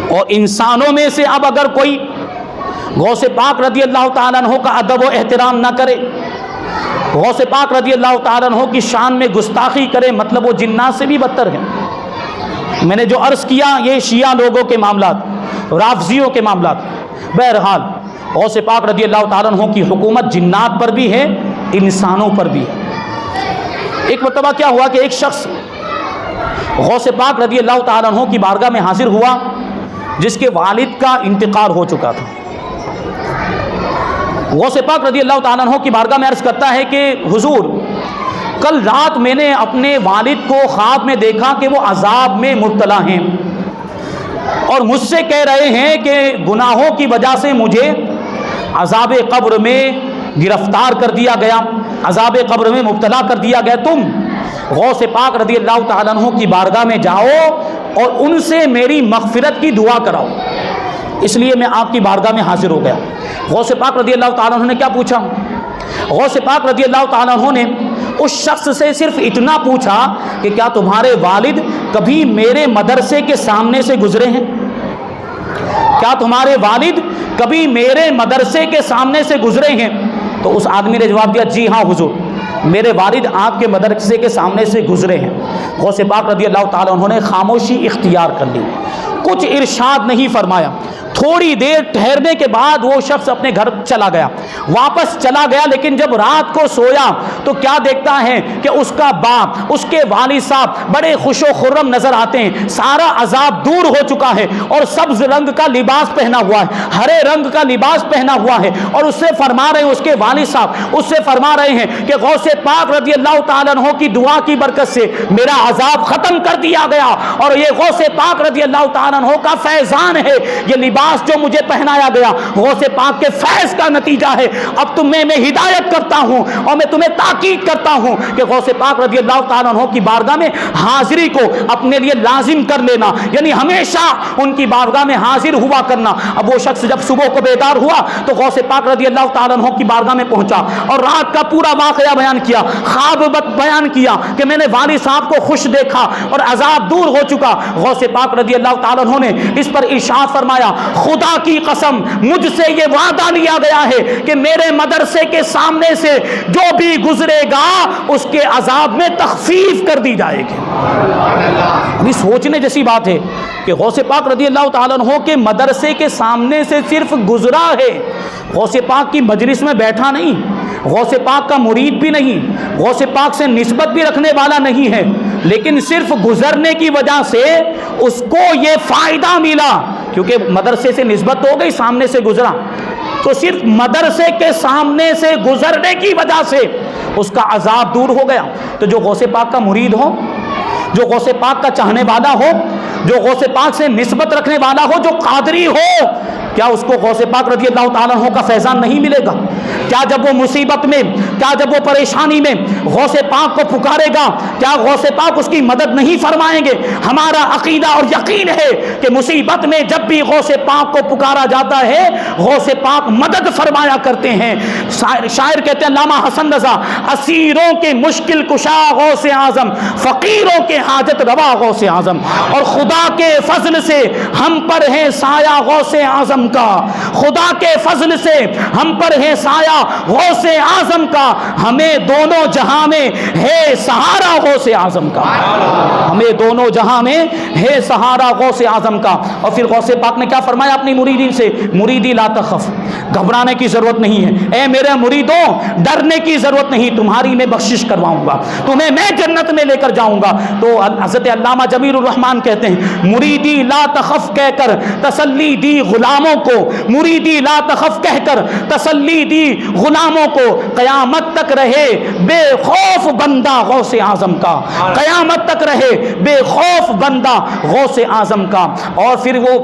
اور انسانوں میں سے اب اگر کوئی غوث پاک رضی اللہ تعالیٰ عنہ کا ادب و احترام نہ کرے، غوث پاک رضی اللہ تعالیٰ عنہ کی شان میں گستاخی کرے، مطلب وہ جنات سے بھی بدتر ہے۔ میں نے جو عرض کیا یہ شیعہ لوگوں کے معاملات، رافضیوں کے معاملات۔ بہرحال غوث پاک رضی اللہ تعالیٰ عنہ کی حکومت جنات پر بھی ہے، انسانوں پر بھی ہے۔ ایک مرتبہ کیا ہوا کہ ایک شخص غوث پاک رضی اللہ تعالیٰ عنہ کی بارگاہ میں حاضر ہوا جس کے والد کا انتقال ہو چکا تھا۔ غوث پاک رضی اللہ تعالیٰ عنہ کی بارگاہ میں عرض کرتا ہے کہ حضور کل رات میں نے اپنے والد کو خواب میں دیکھا کہ وہ عذاب میں مبتلا ہیں اور مجھ سے کہہ رہے ہیں کہ گناہوں کی وجہ سے مجھے عذاب قبر میں گرفتار کر دیا گیا، عذاب قبر میں مبتلا کر دیا گیا۔ تم غوث پاک رضی اللہ تعالیٰ عنہ کی بارگاہ میں جاؤ اور ان سے میری مغفرت کی دعا کراؤ۔ اس لیے میں آپ کی بارگاہ میں حاضر ہو گیا۔ غوث پاک رضی اللہ تعالیٰ عنہ نے کیا پوچھا؟ غوث پاک رضی اللہ تعالیٰ عنہ نے اس شخص سے صرف اتنا پوچھا کہ کیا تمہارے والد کبھی میرے مدرسے کے سامنے سے گزرے ہیں؟ کیا تمہارے والد کبھی میرے مدرسے کے سامنے سے گزرے ہیں؟ تو اس آدمی نے جواب دیا جی ہاں حضور۔ میرے والد آپ کے مدرسے کے سامنے سے گزرے ہیں، غوث پاک رضی اللہ تعالیٰ انہوں نے خاموشی اختیار کر لی، کچھ ارشاد نہیں فرمایا۔ تھوڑی دیر ٹھہرنے کے بعد وہ شخص اپنے گھر چلا گیا، واپس چلا گیا، لیکن جب رات کو سویا تو کیا دیکھتا ہے کہ اس کا باپ، اس کے والد صاحب بڑے خوش و خرم نظر آتے ہیں، سارا عذاب دور ہو چکا ہے اور سبز رنگ کا لباس پہنا ہوا ہے، ہرے رنگ کا لباس پہنا ہوا ہے، اور اس سے فرما رہے ہیں، اس کے والد صاحب اس سے فرما رہے ہیں کہ غوث پاک رضی اللہ تعالیٰ عنہ کی دعا کی برکت سے میرا عذاب ختم کر دیا گیا، اور یہ غوث پاک رضی اللہ تعالیٰ عنہ کا فیضان ہے، یہ لباس جو مجھے پہنایا گیا غوث پاک کے فیض کا نتیجہ ہے۔ اب تمہیں میں ہدایت کرتا ہوں اور میں تمہیں تاکید کرتا ہوں کہ غوث پاک رضی اللہ تعالیٰ عنہ کی بارگاہ میں حاضری کو اپنے لیے لازم کر لینا، یعنی ہمیشہ ان کی بارگاہ میں حاضر ہوا کرنا۔ اب وہ شخص جب صبح کو بیدار ہوا تو غوث پاک رضی اللہ تعالیٰ عنہ کی بارگاہ میں پہنچا اور رات کا پورا واقعہ بیان کیا، خواب بیان کیا کہ میں نے والد صاحب کو خوش دیکھا اور عذاب دور ہو چکا۔ غوث پاک رضی اللہ تعالیٰ عنہ نے اس پر ارشاد فرمایا، خدا کی قسم مجھ سے یہ وعدہ لیا گیا ہے کہ میرے مدرسے کے سامنے سے جو بھی گزرے گا اس کے عذاب میں تخفیف کر دی جائے گی۔ سوچنے جیسی بات ہے کہ غوث پاک رضی اللہ تعالیٰ عنہ کے مدرسے کے سامنے سے صرف گزرا ہے، غوث پاک کی مجلس میں بیٹھا نہیں، غوث پاک کا مرید بھی نہیں، غوث پاک سے نسبت بھی رکھنے والا نہیں ہے، لیکن صرف گزرنے کی وجہ سے اس کو یہ فائدہ ملا، کیونکہ مدرسے سے نسبت ہو گئی، سامنے سے گزرا، تو صرف مدرسے کے سامنے سے گزرنے کی وجہ سے اس کا عذاب دور ہو گیا۔ تو جو غوث پاک کا مرید ہو، جو غوث پاک کا چاہنے والا ہو، جو غوث پاک سے نسبت رکھنے والا ہو، جو قادری ہو، کیا اس کو غوث پاک رضی اللہ تعالیٰ عنہ کا فیضان نہیں ملے گا؟ کیا جب وہ مصیبت میں، کیا جب وہ پریشانی میں غوث پاک کو پکارے گا، کیا غوث پاک اس کی مدد نہیں فرمائیں گے؟ ہمارا عقیدہ اور یقین ہے کہ مصیبت میں جب بھی غوث پاک کو پکارا جاتا ہے غوث پاک مدد فرمایا کرتے ہیں۔ شاعر کہتے ہیں علامہ حسن رضا، اسیروں کے مشکل کشا غوث اعظم، فقیروں کے حاجت روا غوث اعظم، اور خدا کے فضل سے ہم پر ہے سایہ غوث اعظم کا، خدا کے فضل سے ہم پر ہے سایہ غوث اعظم کا، ہمیں دونوں جہاں میں ہے سہارا غوث اعظم کا، ہمیں دونوں جہاں میں ہے سہارا غوث اعظم کا۔ اور پھر غوث پاک نے کیا فرمایا اپنی مریدین سے؟ مریدی لا تخف، گھبرانے کی ضرورت نہیں ہے، اے میرے مریدوں ڈرنے کی ضرورت نہیں، تمہاری میں بخشش کرواؤں گا، تمہیں میں جنت میں لے کر جاؤں گا۔ تو حضرت علامہ جمیل الرحمن کہتے ہیں مریدی لا تخف کہہ کر تسلی دی غلاموں کو، مریدی لا تخف کہہ کر تسلی دی غلاموں کو، قیامت تک رہے بے خوف بندہ غوث اعظم کا، قیامت تک رہے بے خوف بندہ غوث اعظم کا۔ اور پھر وہ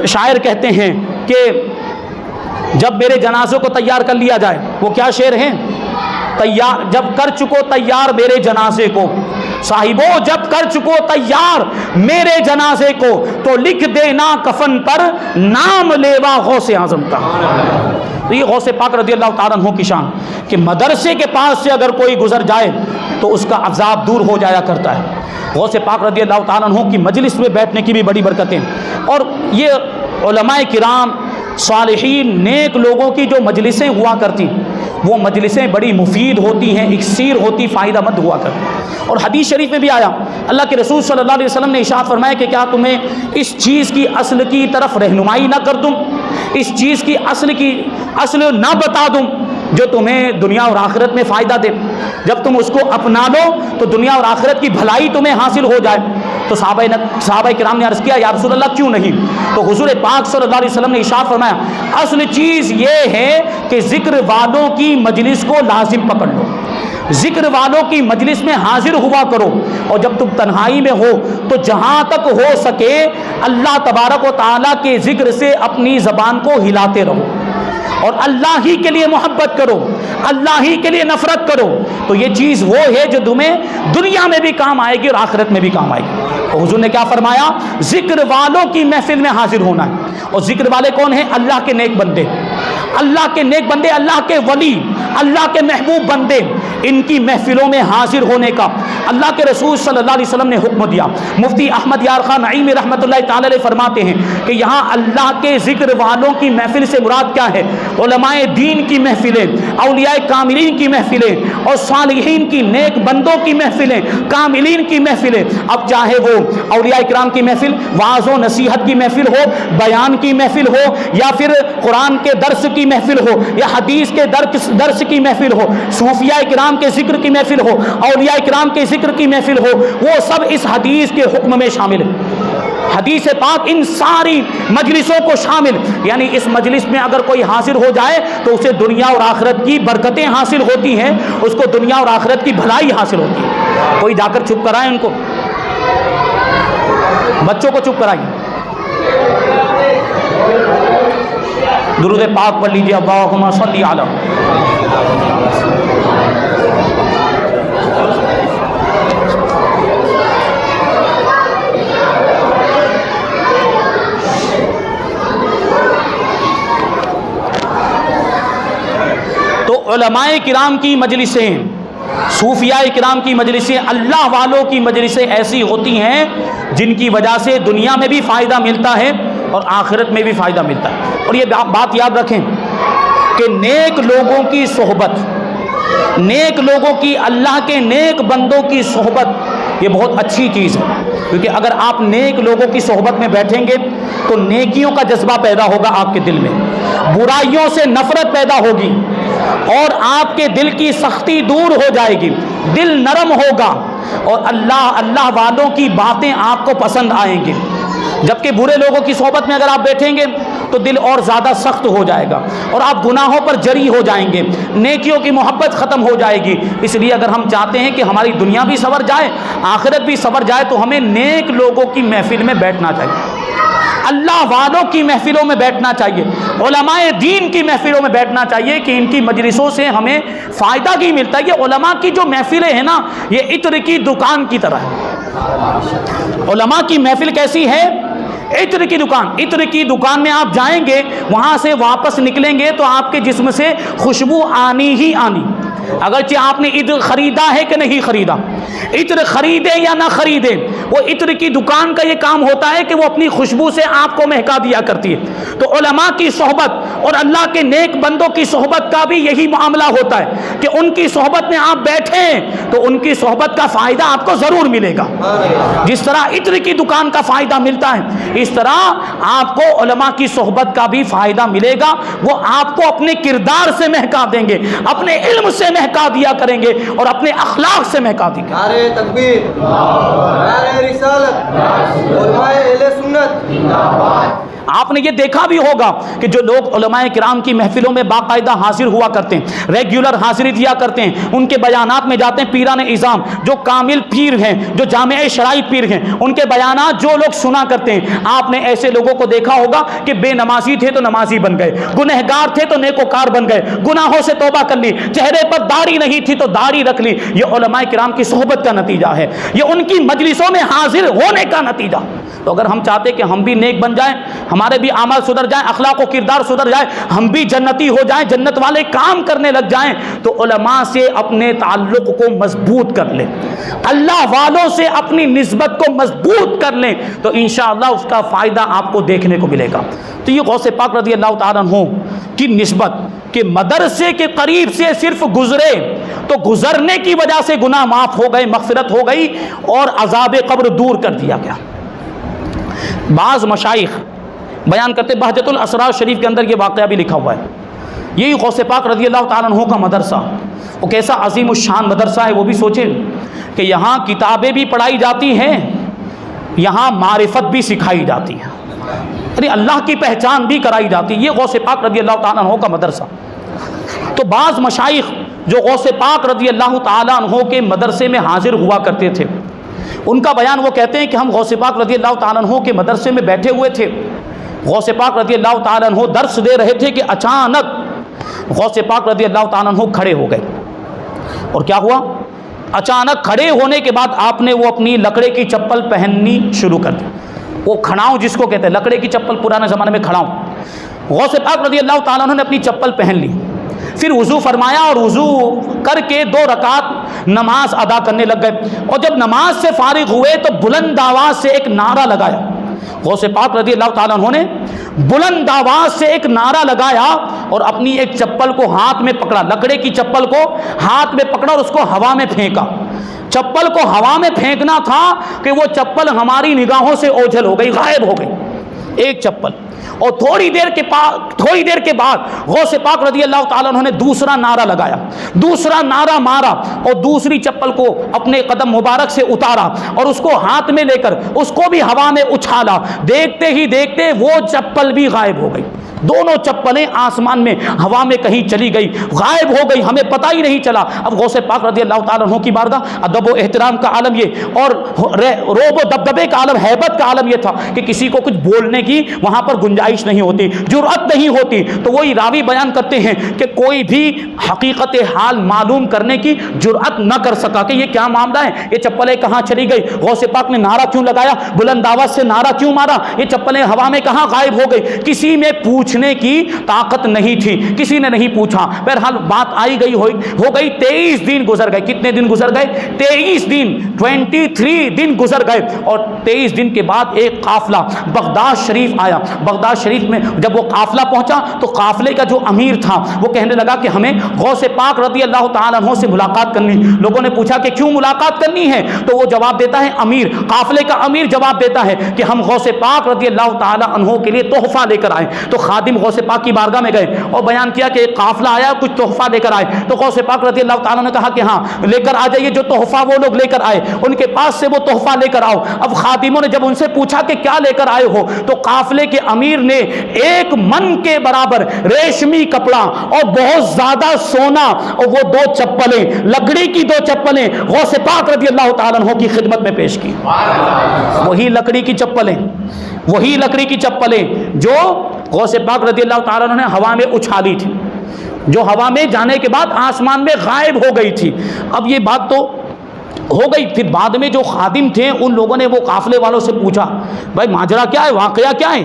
شاعر کہتے ہیں کہ جب میرے جنازے کو تیار کر لیا جائے، وہ کیا شعر ہیں؟ تیار جب کر چکو تیار میرے جنازے کو، صاحبو جب کر چکو تیار میرے جنازے کو، تو لکھ دینا کفن پر نام لیوا غوث اعظم کا۔ تو یہ غوث پاک رضی اللہ تعالیٰ عنہ کی شان کہ مدرسے کے پاس سے اگر کوئی گزر جائے تو اس کا عذاب دور ہو جایا کرتا ہے۔ غوث پاک رضی اللہ تعالیٰ عنہ کی مجلس میں بیٹھنے کی بھی بڑی برکتیں، اور یہ علماء کرام صالحین نیک لوگوں کی جو مجلسیں ہوا کرتی وہ مجلسیں بڑی مفید ہوتی ہیں، اکسیر ہوتی، فائدہ مند ہوا کرتی۔ اور حدیث شریف میں بھی آیا، اللہ کے رسول صلی اللہ علیہ وسلم نے ارشاد فرمایا کہ کیا تمہیں اس چیز کی اصل کی طرف رہنمائی نہ کر دوں، اس چیز کی اصل نہ بتا دوں جو تمہیں دنیا اور آخرت میں فائدہ دے؟ جب تم اس کو اپنا لو تو دنیا اور آخرت کی بھلائی تمہیں حاصل ہو جائے۔ تو صحابہ کرام نے عرض کیا یا رسول اللہ کیوں نہیں؟ تو حضور پاک صلی اللہ علیہ وسلم نے ارشاد فرمایا اصل چیز یہ ہے کہ ذکر والوں کی مجلس کو لازم پکڑ لو، ذکر والوں کی مجلس میں حاضر ہوا کرو، اور جب تم تنہائی میں ہو تو جہاں تک ہو سکے اللہ تبارک و تعالیٰ کے ذکر سے اپنی زبان کو ہلاتے رہو، اور اللہ ہی کے لیے محبت کرو، اللہ ہی کے لیے نفرت کرو۔ تو یہ چیز وہ ہے جو تمہیں دنیا میں بھی کام آئے گی اور آخرت میں بھی کام آئے گی۔ تو حضور نے کیا فرمایا؟ ذکر والوں کی محفل میں حاضر ہونا ہے، اور ذکر والے کون ہیں؟ اللہ کے نیک بندے۔ اللہ کے نیک بندے، اللہ کے ولی، اللہ کے محبوب بندے، ان کی محفلوں میں حاضر ہونے کا اللہ کے رسول صلی اللہ علیہ وسلم نے حکم دیا۔ مفتی احمد یار خان نعیمی رحمۃ اللہ تعالی علیہ فرماتے ہیں کہ یہاں اللہ کے ذکر والوں کی محفل سے مراد کیا ہے؟ علماء دین کی محفلیں، اولیاء کاملین کی محفلیں، اور صالحین کی نیک بندوں کی محفلیں، کاملین کی محفلیں۔ اب چاہے وہ اولیاء کرام کی محفل، واعظ و نصیحت کی محفل ہو، بیان کی محفل ہو، یا پھر قرآن کے درس کی محفل ہو، یا حدیث کے درس کی محفل ہو، صوفیاء کرام کے ذکر کی محفل ہو، اولیاء کرام کے ذکر کی محفل ہو، وہ سب اس حدیث کے حکم میں شامل ہے۔ حدیث پاک ان ساری مجلسوں کو شامل، یعنی اس مجلس میں اگر کوئی حاضر ہو جائے تو اسے دنیا اور آخرت کی برکتیں حاصل ہوتی ہیں، اس کو دنیا اور آخرت کی بھلائی حاصل ہوتی ہے۔ کوئی جا کر چپ کرائے ان کو، بچوں کو چپ کرائیے۔ درود پاک پڑھ لیجیے، اللہم صلی علی۔ تو علماء کرام کی مجلسیں، صوفیاء کرام کی مجلسیں، اللہ والوں کی مجلسیں ایسی ہوتی ہیں جن کی وجہ سے دنیا میں بھی فائدہ ملتا ہے اور آخرت میں بھی فائدہ ملتا ہے۔ اور یہ بات یاد رکھیں کہ نیک لوگوں کی صحبت، نیک لوگوں کی، اللہ کے نیک بندوں کی صحبت، یہ بہت اچھی چیز ہے، کیونکہ اگر آپ نیک لوگوں کی صحبت میں بیٹھیں گے تو نیکیوں کا جذبہ پیدا ہوگا آپ کے دل میں، برائیوں سے نفرت پیدا ہوگی، اور آپ کے دل کی سختی دور ہو جائے گی، دل نرم ہوگا، اور اللہ والوں کی باتیں آپ کو پسند آئیں گی۔ جبکہ برے لوگوں کی صحبت میں اگر آپ بیٹھیں گے تو دل اور زیادہ سخت ہو جائے گا، اور آپ گناہوں پر جری ہو جائیں گے، نیکیوں کی محبت ختم ہو جائے گی۔ اس لیے اگر ہم چاہتے ہیں کہ ہماری دنیا بھی سنور جائے، آخرت بھی سنور جائے، تو ہمیں نیک لوگوں کی محفل میں بیٹھنا چاہیے، اللہ والوں کی محفلوں میں بیٹھنا چاہیے، علماء دین کی محفلوں میں بیٹھنا چاہیے کہ ان کی مجلسوں سے ہمیں فائدہ کی ملتا ہے۔ یہ علماء کی جو محفلیں ہیں نا، یہ عطر کی دکان کی طرح ہے۔ علماء کی محفل کیسی ہے؟ عطر کی دکان۔ عطر کی دکان میں آپ جائیں گے، وہاں سے واپس نکلیں گے تو آپ کے جسم سے خوشبو آنی ہی آنی، اگرچہ آپ نے عطر خریدا ہے کہ نہیں خریدا، عطر خریدے یا نہ خریدے، وہ عطر کی دکان کا یہ کام ہوتا ہے کہ وہ اپنی خوشبو سے آپ کو مہکا دیا کرتی ہے۔ تو علماء کی صحبت اور اللہ کے نیک بندوں کی صحبت کا بھی یہی معاملہ ہوتا ہے کہ ان کی صحبت میں آپ بیٹھیں تو ان کی صحبت کا فائدہ آپ کو ضرور ملے گا۔ جس طرح عطر کی دکان کا فائدہ ملتا ہے، اس طرح آپ کو علماء کی صحبت کا بھی فائدہ ملے گا۔ وہ آپ کو اپنے کردار سے مہکا دیں گے، اپنے علم سے مہکا دیا کریں گے، اور اپنے اخلاق سے مہکا دیں گے۔ نعرہ تکبیر، نعرہ رسالت، علماء اہل سنت۔ آپ نے یہ دیکھا بھی ہوگا کہ جو لوگ علماء کرام کی محفلوں میں باقاعدہ حاضر ہوا کرتے ہیں، ریگولر حاضری دیا کرتے ہیں، ان کے بیانات میں جاتے ہیں، پیران اعظام جو کامل پیر ہیں، جو جامع شرائط پیر ہیں، ان کے بیانات جو لوگ سنا کرتے ہیں، آپ نے ایسے لوگوں کو دیکھا ہوگا کہ بے نمازی تھے تو نمازی بن گئے، گنہگار تھے تو نیکوکار بن گئے، گناہوں سے توبہ کر لی، چہرے پر داڑھی نہیں تھی تو داڑھی رکھ لی۔ یہ علماء کرام کی صحبت کا نتیجہ ہے، یہ ان کی مجلسوں میں حاضر ہونے کا نتیجہ۔ تو اگر ہم چاہتے کہ ہم بھی نیک بن جائیں، ہمارے بھی اعمال سدھر جائیں، اخلاق و کردار سدھر جائے، ہم بھی جنتی ہو جائیں، جنت والے کام کرنے لگ جائیں، تو علماء سے اپنے تعلق کو مضبوط کر لیں، اللہ والوں سے اپنی نسبت کو مضبوط کر لیں، تو انشاءاللہ اس کا فائدہ آپ کو دیکھنے کو ملے گا۔ تو یہ غوث پاک رضی اللہ تعالیٰ عنہ کی نسبت کہ مدرسے کے قریب سے صرف گزرے تو گزرنے کی وجہ سے گناہ معاف ہو گئے، مغفرت ہو گئی، اور عذاب قبر دور کر دیا گیا۔ بعض مشائخ بیان کرتے، بہجت الاسرار شریف کے اندر یہ واقعہ بھی لکھا ہوا ہے۔ یہی غوث پاک رضی اللہ تعالیٰ عنہ کا مدرسہ، وہ کیسا عظیم الشان مدرسہ ہے، وہ بھی سوچیں کہ یہاں کتابیں بھی پڑھائی جاتی ہیں، یہاں معرفت بھی سکھائی جاتی ہے، یعنی اللہ کی پہچان بھی کرائی جاتی ہے۔ یہ غوث پاک رضی اللہ تعالیٰ عنہ کا مدرسہ۔ تو بعض مشائخ جو غوث پاک رضی اللہ تعالیٰ عنہ کے مدرسے میں حاضر ہوا کرتے تھے، ان کا بیان وہ کہتے ہیں کہ ہم غوث پاک رضی اللہ تعالیٰ عنہ کے مدرسے میں بیٹھے ہوئے تھے، غوث پاک رضی اللہ تعالیٰ عنہ درس دے رہے تھے کہ اچانک غوث پاک رضی اللہ تعالیٰ عنہ کھڑے ہو گئے۔ اور کیا ہوا؟ اچانک کھڑے ہونے کے بعد آپ نے وہ اپنی لکڑے کی چپل پہننی شروع کر دی، وہ کھڑاؤں جس کو کہتے ہیں، لکڑے کی چپل پرانے زمانے میں کھڑاؤں، غوث پاک رضی اللہ تعالیٰ عنہ نے اپنی چپل پہن لی، پھر وضو فرمایا اور وضو کر کے 2 رکعت نماز ادا کرنے لگ گئے، اور جب نماز سے فارغ ہوئے تو بلند آواز سے ایک نعرہ لگایا۔ غوث پاک رضی اللہ تعالیٰ عنہ نے بلند آواز سے ایک نعرہ لگایا اور اپنی ایک چپل کو ہاتھ میں پکڑا، لکڑے کی چپل کو ہاتھ میں پکڑا اور اس کو ہوا میں پھینکا۔ چپل کو ہوا میں پھینکنا تھا کہ وہ چپل ہماری نگاہوں سے اوجھل ہو گئی، غائب ہو گئی ایک چپل، اور تھوڑی دیر کے بعد غوث پاک رضی اللہ تعالیٰ عنہ نے دوسرا نعرہ لگایا، دوسرا نعرہ مارا اور دوسری چپل کو اپنے قدم مبارک سے اتارا اور اس کو ہاتھ میں لے کر اس کو بھی ہوا میں اچھالا۔ دیکھتے ہی دیکھتے وہ چپل بھی غائب ہو گئی، دونوں چپلیں آسمان میں ہوا میں کہیں چلی گئی، غائب ہو گئی، ہمیں پتہ ہی نہیں چلا۔ اب غوث پاک رضی اللہ تعالیٰ عنہ کی بارگاہ ادب و احترام کا عالم یہ، اور روب و دبدبے کا عالم، ہیبت کا عالم یہ تھا کہ کسی کو کچھ بولنے کی وہاں پر گنجائش نہیں ہوتی، جرأت نہیں ہوتی۔ تو وہی راوی بیان کرتے ہیں کہ کوئی بھی حقیقت حال معلوم کرنے کی جرأت نہ کر سکا کہ یہ کیا معاملہ ہے، یہ چپلیں کہاں چلی گئی، غوث پاک نے نعرہ کیوں لگایا، بلند آواز سے نعرہ کیوں مارا، یہ چپلیں ہوا میں کہاں غائب ہو گئی، کسی میں پوچھنے کی طاقت نہیں تھی، کسی نے نہیں پوچھا۔ بہرحال بات آئی گئی ہو گئی، 23 دن گزر گئے۔ کتنے دن گزر گئے؟ 23 دن، 23 دن گزر گئے، اور 23 دن کے بعد ایک قافلہ بغداد شریف آیا۔ بغداد شریف میں جب وہ قافلہ پہنچا تو قافلے کا جو امیر تھا وہ کہنے لگا کہ ہمیں غوث پاک رضی اللہ تعالیٰ عنہ سے ملاقات کرنی۔ لوگوں نے پوچھا کہ کیوں ملاقات کرنی ہے؟ تو وہ جواب دیتا ہے، امیر، قافلے کا امیر جواب دیتا ہے کہ ہم غوث پاک رضی اللہ تعالیٰ عنہ کے لیے تحفہ لے کر آئے۔ تو خادم غوث پاک کی بارگاہ میں گئے اور بیان کیا کہ ایک قافلہ آیا، کچھ تحفہ لے کر آئے۔ تو غوث پاک رضی اللہ تعالیٰ نے کہا کہ ہاں لے کر آ جائیے، جو تحفہ وہ لوگ لے کر آئے ان کے پاس سے وہ تحفہ لے کر آؤ۔ اب خادموں نے جب ان سے پوچھا کہ کیا لے کر آئے ہو، تو قافلے کے امیر نے 1 من کے برابر ریشمی کپڑا اور بہت زیادہ سونا اور وہ 2 چپلیں، لکڑی کی 2 چپلیں غوث پاک رضی اللہ تعالیٰ عنہ کی خدمت میں پیش کی۔ وہی لکڑی کی چپلیں، وہی لکڑی کی چپلیں جو غوث پاک رضی اللہ تعالیٰ عنہ نے ہوا میں اچھالی تھی، جو ہوا میں جانے کے بعد آسمان میں غائب ہو گئی تھی۔ اب یہ بات تو ہو گئی، پھر بعد میں جو خادم تھے ان لوگوں نے وہ قافلے والوں سے پوچھا، بھائی ماجرا کیا ہے، واقعہ کیا ہے،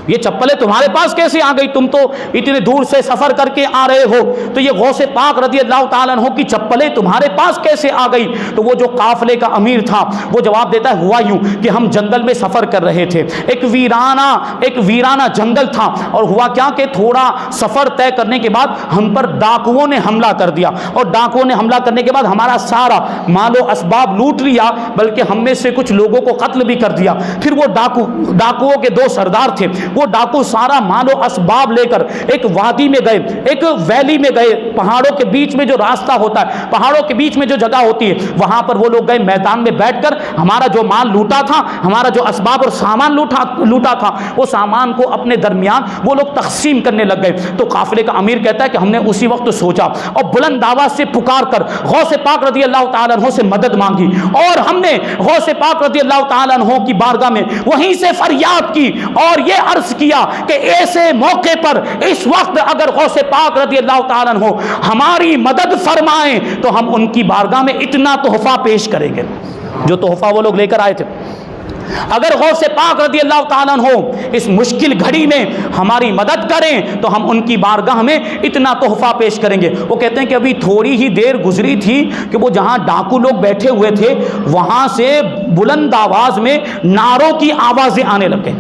یہ چپلیں تمہارے پاس کیسے آ گئی، تم تو اتنے دور سے سفر کر کے آ رہے ہو، تو یہ غوث پاک رضی اللہ تعالیٰ عنہ کی چپلیں تمہارے پاس کیسے آ گئی؟ تو وہ جو قافلے کا امیر تھا وہ جواب دیتا ہے، ہوا یوں کہ ہم جنگل میں سفر کر رہے تھے، ایک ویرانہ جنگل تھا، اور ہوا کیا کہ تھوڑا سفر طے کرنے کے بعد ہم پر ڈاکوؤں نے حملہ کر دیا، اور ڈاکوؤں نے حملہ کرنے کے بعد ہمارا سارا مال و اسباب لوٹ لیا، بلکہ ہم میں سے کچھ لوگوں کو قتل بھی کر دیا۔ پھر وہ ڈاکوؤں کے 2 سردار تھے، وہ ڈاکو سارا مال و اسباب لے کر ایک وادی میں گئے، ایک ویلی میں گئے، پہاڑوں کے بیچ میں جو راستہ ہوتا ہے، پہاڑوں کے بیچ میں جو جگہ ہوتی ہے، وہاں پر وہ لوگ گئے، میدان میں بیٹھ کر ہمارا جو مال لوٹا تھا، ہمارا جو اسباب اور سامان لوٹا تھا، وہ سامان کو اپنے درمیان وہ لوگ تقسیم کرنے لگ گئے۔ تو قافلے کا امیر کہتا ہے کہ ہم نے اسی وقت سوچا اور بلند آواز سے پکار کر غوث پاک رضی اللہ تعالیٰ عنہ سے مدد مانگی، اور ہم نے غوث پاک رضی اللہ تعالیٰ عنہ کی بارگاہ میں وہیں سے فریاد کی اور یہ عرض کیا کہ ایسے موقع پر اس وقت اگر غوث پاک رضی اللہ تعالیٰ عنہ ہماری مدد فرمائیں تو ہم ان کی بارگاہ میں اتنا تحفہ پیش کریں گے، جو تحفہ وہ لوگ لے کر آئے تھے۔ اگر غوث پاک رضی اللہ تعالیٰ عنہ اس مشکل گھڑی میں ہماری مدد کریں تو ہم ان کی بارگاہ میں اتنا تحفہ پیش کریں گے۔ وہ کہتے ہیں کہ ابھی تھوڑی ہی دیر گزری تھی کہ وہ جہاں ڈاکو لوگ بیٹھے ہوئے تھے وہاں سے بلند آواز میں نعروں کی آوازیں آنے لگے،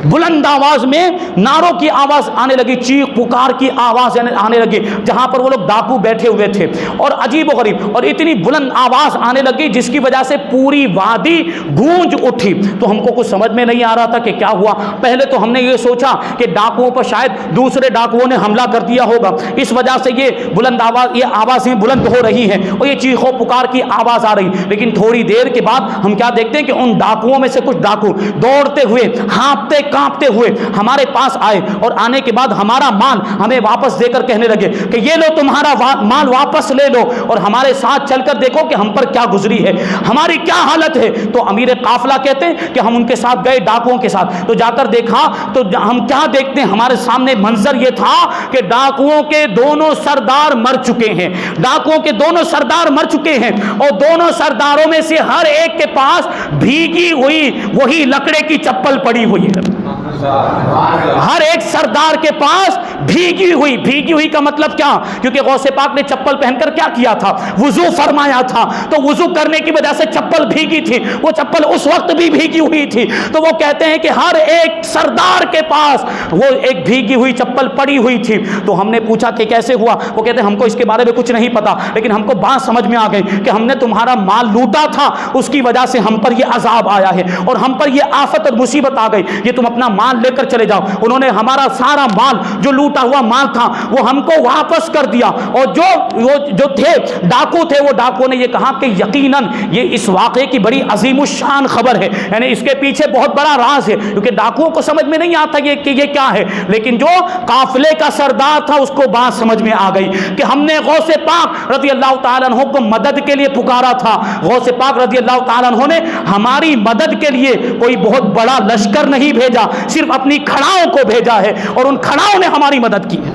بلند آواز میں نعروں کی آواز آنے لگی، چیخ پکار کی آواز آنے لگی جہاں پر وہ لوگ ڈاکو بیٹھے ہوئے تھے، اور عجیب و غریب اور اتنی بلند آواز آنے لگی جس کی وجہ سے پوری وادی گونج اٹھی۔ تو ہم کو کچھ سمجھ میں نہیں آ رہا تھا کہ کیا ہوا۔ پہلے تو ہم نے یہ سوچا کہ ڈاکوؤں پر شاید دوسرے ڈاکوؤں نے حملہ کر دیا ہوگا، اس وجہ سے یہ آوازیں بلند ہو رہی ہیں اور یہ چیخ و پکار کی آواز آ رہی، لیکن تھوڑی دیر کے بعد ہم کیا دیکھتے ہیں کہ ان ڈاکوؤں میں سے کچھ ڈاکو دوڑتے ہوئے ہانپتے کانپتے ہوئے ہمارے پاس آئے، اور آنے کے بعد ہمارا مال ہمیں واپس دے کر کہنے لگے کہ یہ لو تمہارا مال واپس لے لو، اور ہمارے ساتھ چل کر دیکھو کہ ہم پر کیا گزری ہے، ہماری کیا حالت ہے۔ تو امیر قافلہ کہتے ہیں کہ ہم ان کے ساتھ گئے، ڈاکوؤں کے ساتھ، تو جا کر دیکھا تو ہم کیا دیکھتے ہیں، ہمارے سامنے منظر یہ تھا کہ ڈاکوؤں کے دونوں سردار مر چکے ہیں، ڈاکوؤں کے دونوں سردار مر چکے ہیں، اور دونوں سرداروں میں سے ہر ایک کے پاس بھیگی ہوئی وہی لکڑے کی چپل پڑی ہوئی ہے۔ ہر ایک سردار کے پاس بھیگی ہوئی کا مطلب کیا؟ کیونکہ غوث پاک نے چپل پہن کر کیا کیا تھا؟ وضو فرمایا تھا، تو وضو کرنے کی وجہ سے چپل بھیگی تھی، وہ چپل اس وقت بھی بھیگی ہوئی تھی۔ تو وہ کہتے ہیں کہ ہر ایک سردار کے پاس وہ ایک بھیگی ہوئی چپل پڑی ہوئی تھی۔ تو ہم نے پوچھا کہ کیسے ہوا؟ وہ کہتے ہیں ہم کو اس کے بارے میں کچھ نہیں پتا، لیکن ہم کو بات سمجھ میں آ گئی کہ ہم نے تمہارا مال لوٹا تھا، اس کی وجہ سے ہم پر یہ عذاب آیا ہے اور ہم پر یہ آفت اور مصیبت آ گئی، یہ تم اپنا مال لے کر چلے جاؤ۔ انہوں نے ہمارا سارا مال جو لوٹا ہوا مال تھا وہ ہم کو واپس کر دیا، اور جو تھے ڈاکو تھے، وہ ڈاکو نے یہ کہا کہ یقیناً یہ اس واقعے کی بڑی عظیم الشان خبر ہے، یعنی اس کے پیچھے بہت بڑا راز ہے، کیونکہ ڈاکوؤں کو سمجھ میں نہیں آتا کہ یہ کیا ہے، لیکن جو قافلے کا سردار تھا اس کو بات سمجھ میں آ گئی کہ ہم نے غوث پاک رضی اللہ تعالیٰ عنہ کو مدد کے لیے پکارا تھا، غوث پاک رضی اللہ تعالیٰ عنہ نے ہماری مدد کے لیے کوئی بہت بڑا لشکر نہیں بھیجا، صرف اپنی کھڑاؤں کو بھیجا ہے اور ان کھڑاؤں نے ہماری مدد کی ہے۔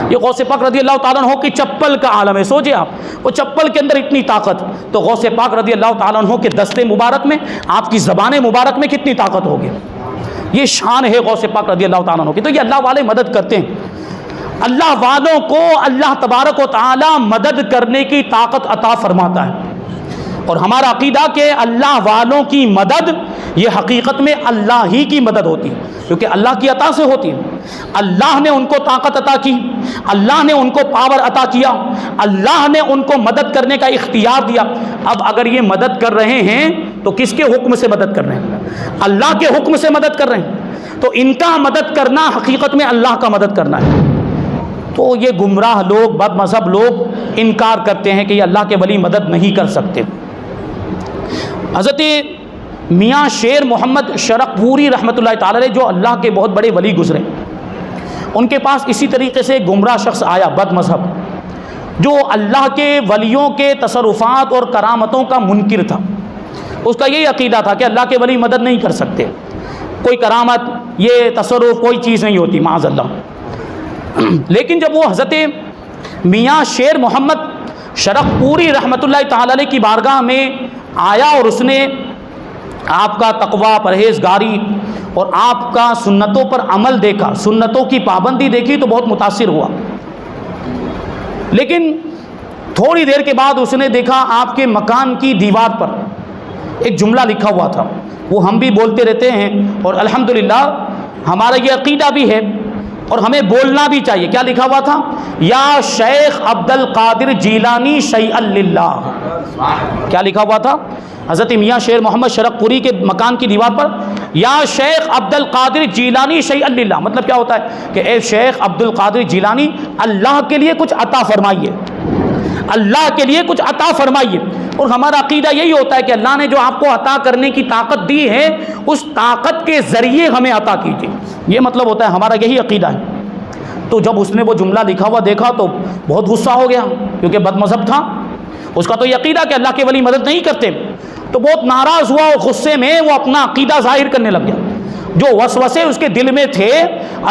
یہ غوث پاک رضی اللہ تعالیٰ عنہ کی چپل کا عالم ہے، سوچے آپ، وہ چپل کے اندر اتنی طاقت، تو غوث پاک رضی اللہ تعالیٰ عنہ کے دستے مبارک میں، آپ کی زبان مبارک میں کتنی طاقت ہوگی۔ یہ شان ہے غوث پاک رضی اللہ تعالیٰ عنہ کی۔ تو یہ اللہ والے مدد کرتے ہیں، اللہ والوں کو اللہ تبارک و تعالی مدد کرنے کی طاقت عطا فرماتا ہے، اور ہمارا عقیدہ کہ اللہ والوں کی مدد یہ حقیقت میں اللہ ہی کی مدد ہوتی ہے، کیونکہ اللہ کی عطا سے ہوتی ہے۔ اللہ نے ان کو طاقت عطا کی، اللہ نے ان کو پاور عطا کیا، اللہ نے ان کو مدد کرنے کا اختیار دیا۔ اب اگر یہ مدد کر رہے ہیں تو کس کے حکم سے مدد کر رہے ہیں؟ اللہ کے حکم سے مدد کر رہے ہیں، تو ان کا مدد کرنا حقیقت میں اللہ کا مدد کرنا ہے۔ تو یہ گمراہ لوگ، بد مذہب لوگ انکار کرتے ہیں کہ یہ اللہ کے ولی مدد نہیں کر سکتے۔ حضرت میاں شیر محمد شرق پوری رحمۃ اللہ تعالی علیہ جو اللہ کے بہت بڑے ولی گزرے، ان کے پاس اسی طریقے سے گمراہ شخص آیا، بد مذہب، جو اللہ کے ولیوں کے تصرفات اور کرامتوں کا منکر تھا۔ اس کا یہی عقیدہ تھا کہ اللہ کے ولی مدد نہیں کر سکتے، کوئی کرامت، یہ تصرف کوئی چیز نہیں ہوتی، معاذ اللہ۔ لیکن جب وہ حضرت میاں شیر محمد شرق پوری رحمۃ اللہ تعالی علیہ کی بارگاہ میں آیا اور اس نے آپ کا تقویٰ، پرہیزگاری اور آپ کا سنتوں پر عمل دیکھا، سنتوں کی پابندی دیکھی، تو بہت متاثر ہوا۔ لیکن تھوڑی دیر کے بعد اس نے دیکھا آپ کے مکان کی دیوار پر ایک جملہ لکھا ہوا تھا، وہ ہم بھی بولتے رہتے ہیں اور الحمدللہ ہمارا یہ عقیدہ بھی ہے اور ہمیں بولنا بھی چاہیے۔ کیا لکھا ہوا تھا؟ یا شیخ عبد القادر جیلانی شیئا للہ۔ کیا لکھا ہوا تھا؟ حضرت میاں شیر محمد شرق پوری کے مکان کی دیوار پر یا شیخ عبد القادر جیلانی شیئا للہ، مطلب کیا ہوتا ہے کہ اے شیخ عبد القادر جیلانی اللہ کے لیے کچھ عطا فرمائیے، اللہ کے لیے کچھ عطا فرمائیے۔ اور ہمارا عقیدہ یہی ہوتا ہے کہ اللہ نے جو آپ کو عطا کرنے کی طاقت دی ہے اس طاقت کے ذریعے ہمیں عطا کیجیے، یہ مطلب ہوتا ہے، ہمارا یہی عقیدہ ہے۔ تو جب اس نے وہ جملہ لکھا ہوا دیکھا تو بہت غصہ ہو گیا، کیونکہ بد مذہب تھا، اس کا تو یہ عقیدہ کہ اللہ کے ولی مدد نہیں کرتے، تو بہت ناراض ہوا اور غصے میں وہ اپنا عقیدہ ظاہر کرنے لگ گیا۔ جو وسوسے اس کے دل میں تھے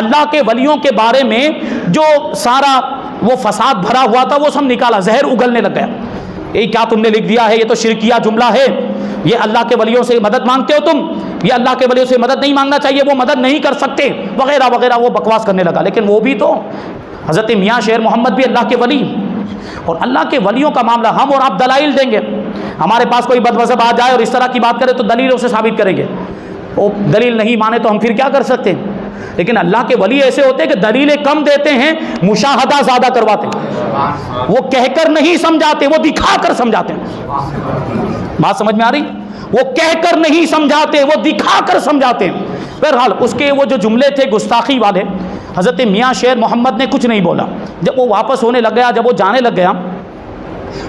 اللہ کے ولیوں کے بارے میں، جو سارا وہ فساد بھرا ہوا تھا، وہ سب نکالا، زہر اگلنے لگ گیا۔ یہ کیا تم نے لکھ دیا ہے، یہ تو شرکیہ جملہ ہے، یہ اللہ کے ولیوں سے مدد مانگتے ہو تم، یہ اللہ کے ولیوں سے مدد نہیں مانگنا چاہیے، وہ مدد نہیں کر سکتے، وغیرہ وغیرہ، وہ بکواس کرنے لگا۔ لیکن وہ بھی تو حضرت میاں شیر محمد بھی اللہ کے ولی، اور اللہ کے ولیوں کا معاملہ ہم اور آپ دلائل دیں گے۔ ہمارے پاس کوئی بد مذہب آ جائے اور اس طرح کی بات کرے تو دلیلوں سے ثابت کریں گے، وہ دلیل نہیں مانے تو ہم پھر کیا کر سکتے ہیں؟ لیکن اللہ کے ولی ایسے ہوتے ہیں کہ دلیلیں کم دیتے ہیں، مشاہدہ زیادہ کرواتے ہیں، وہ کہہ کر نہیں سمجھاتے، وہ دکھا کر سمجھاتے ہیں۔ بات سمجھ میں آ رہی؟ وہ کہہ کر نہیں سمجھاتے، وہ دکھا کر سمجھاتے ہیں۔ بہرحال اس کے وہ جو جملے تھے گستاخی والے، حضرت میاں شیر محمد نے کچھ نہیں بولا۔ جب وہ واپس ہونے لگ گیا، جب وہ جانے لگ گیا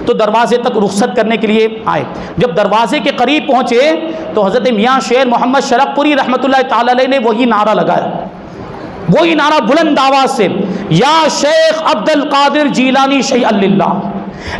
تو دروازے تک رخصت کرنے کے لیے آئے۔ جب دروازے کے قریب پہنچے تو حضرت میاں شیر محمد شرق پوری رحمۃ اللہ تعالی علیہ نے وہی نعرہ لگایا، وہی نعرہ بلند آواز سے، یا شیخ عبد القادر جیلانی شیئا للہ،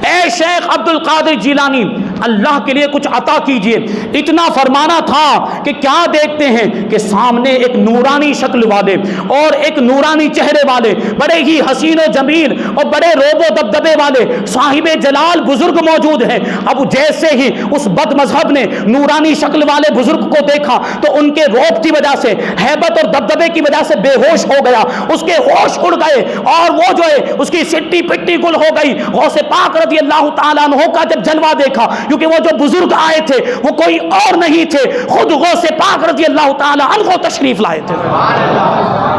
اے شیخ عبد القادر جیلانی اللہ کے لیے کچھ عطا کیجئے۔ اتنا فرمانا تھا کہ کیا دیکھتے ہیں کہ سامنے ایک نورانی شکل والے اور ایک نورانی چہرے والے، بڑے ہی حسین و جمیل اور بڑے روب و دبدبے والے صاحب جلال بزرگ موجود ہیں۔ اب جیسے ہی اس بد مذہب نے نورانی شکل والے بزرگ کو دیکھا تو ان کے روب کی وجہ سے، ہیبت اور دبدبے کی وجہ سے بے ہوش ہو گیا، اس کے ہوش اڑ گئے اور وہ جو ہے اس کی سٹی پٹی گل ہو گئی۔ غوث پاک رضی اللہ تعالیٰ عنہ کا جب جلوہ دیکھا، کیونکہ وہ جو بزرگ آئے تھے وہ کوئی اور نہیں تھے، خود غوث پاک رضی اللہ تعالیٰ عنہ تشریف لائے تھے۔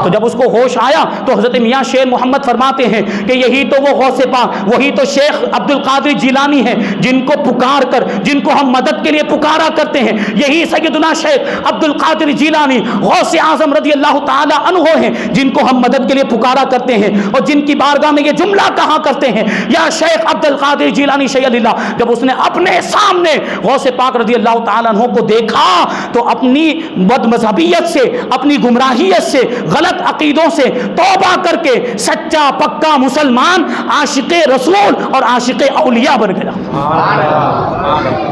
تو جب اس کو ہوش آیا تو حضرت میاں شیر محمد فرماتے ہیں کہ یہی تو وہ غوث پاک، وہی تو شیخ عبد القادر جیلانی ہیں جن کو پکار کر، جن کو ہم مدد کے لیے پکارا کرتے ہیں، یہی سیدنا شیخ عبد القادر جیلانی غوث اعظم رضی اللہ تعالی عنہ ہیں جن کو ہم مدد کے لیے پکارا کرتے ہیں اور جن کی بارگاہ میں یہ جملہ کہا کرتے ہیں، یا شیخ عبد القادر جیلانی شیخ اللہ۔ جب اس نے اپنے سامنے غوث پاک رضی اللہ تعالی عنہ کو دیکھا تو اپنی بد مذہبیت سے، اپنی گمراہیت سے، غلط عقیدوں سے توبہ کر کے سچا پکا مسلمان، عاشق رسول اور عاشق اولیاء بن گیا۔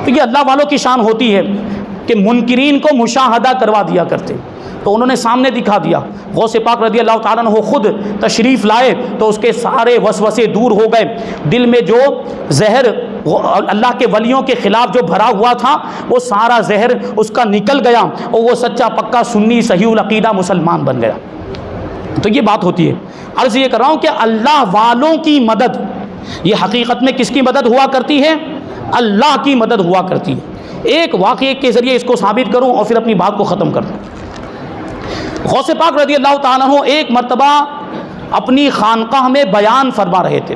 تو یہ اللہ والوں کی شان ہوتی ہے کہ منکرین کو مشاہدہ کروا دیا کرتے، تو انہوں نے سامنے دکھا دیا۔ غوث پاک رضی اللہ تعالیٰ عنہ خود تشریف لائے تو اس کے سارے وسوسے دور ہو گئے، دل میں جو زہر اللہ کے ولیوں کے خلاف جو بھرا ہوا تھا وہ سارا زہر اس کا نکل گیا اور وہ سچا پکا سنی صحیح العقیدہ مسلمان بن گیا۔ تو یہ بات ہوتی ہے۔ عرض یہ کر رہا ہوں کہ اللہ والوں کی مدد یہ حقیقت میں کس کی مدد ہوا کرتی ہے؟ اللہ کی مدد ہوا کرتی ہے۔ ایک واقعے کے ذریعے اس کو ثابت کروں اور پھر اپنی بات کو ختم کر دوں۔ غوث پاک رضی اللہ تعالیٰ عنہ ایک مرتبہ اپنی خانقاہ میں بیان فرما رہے تھے،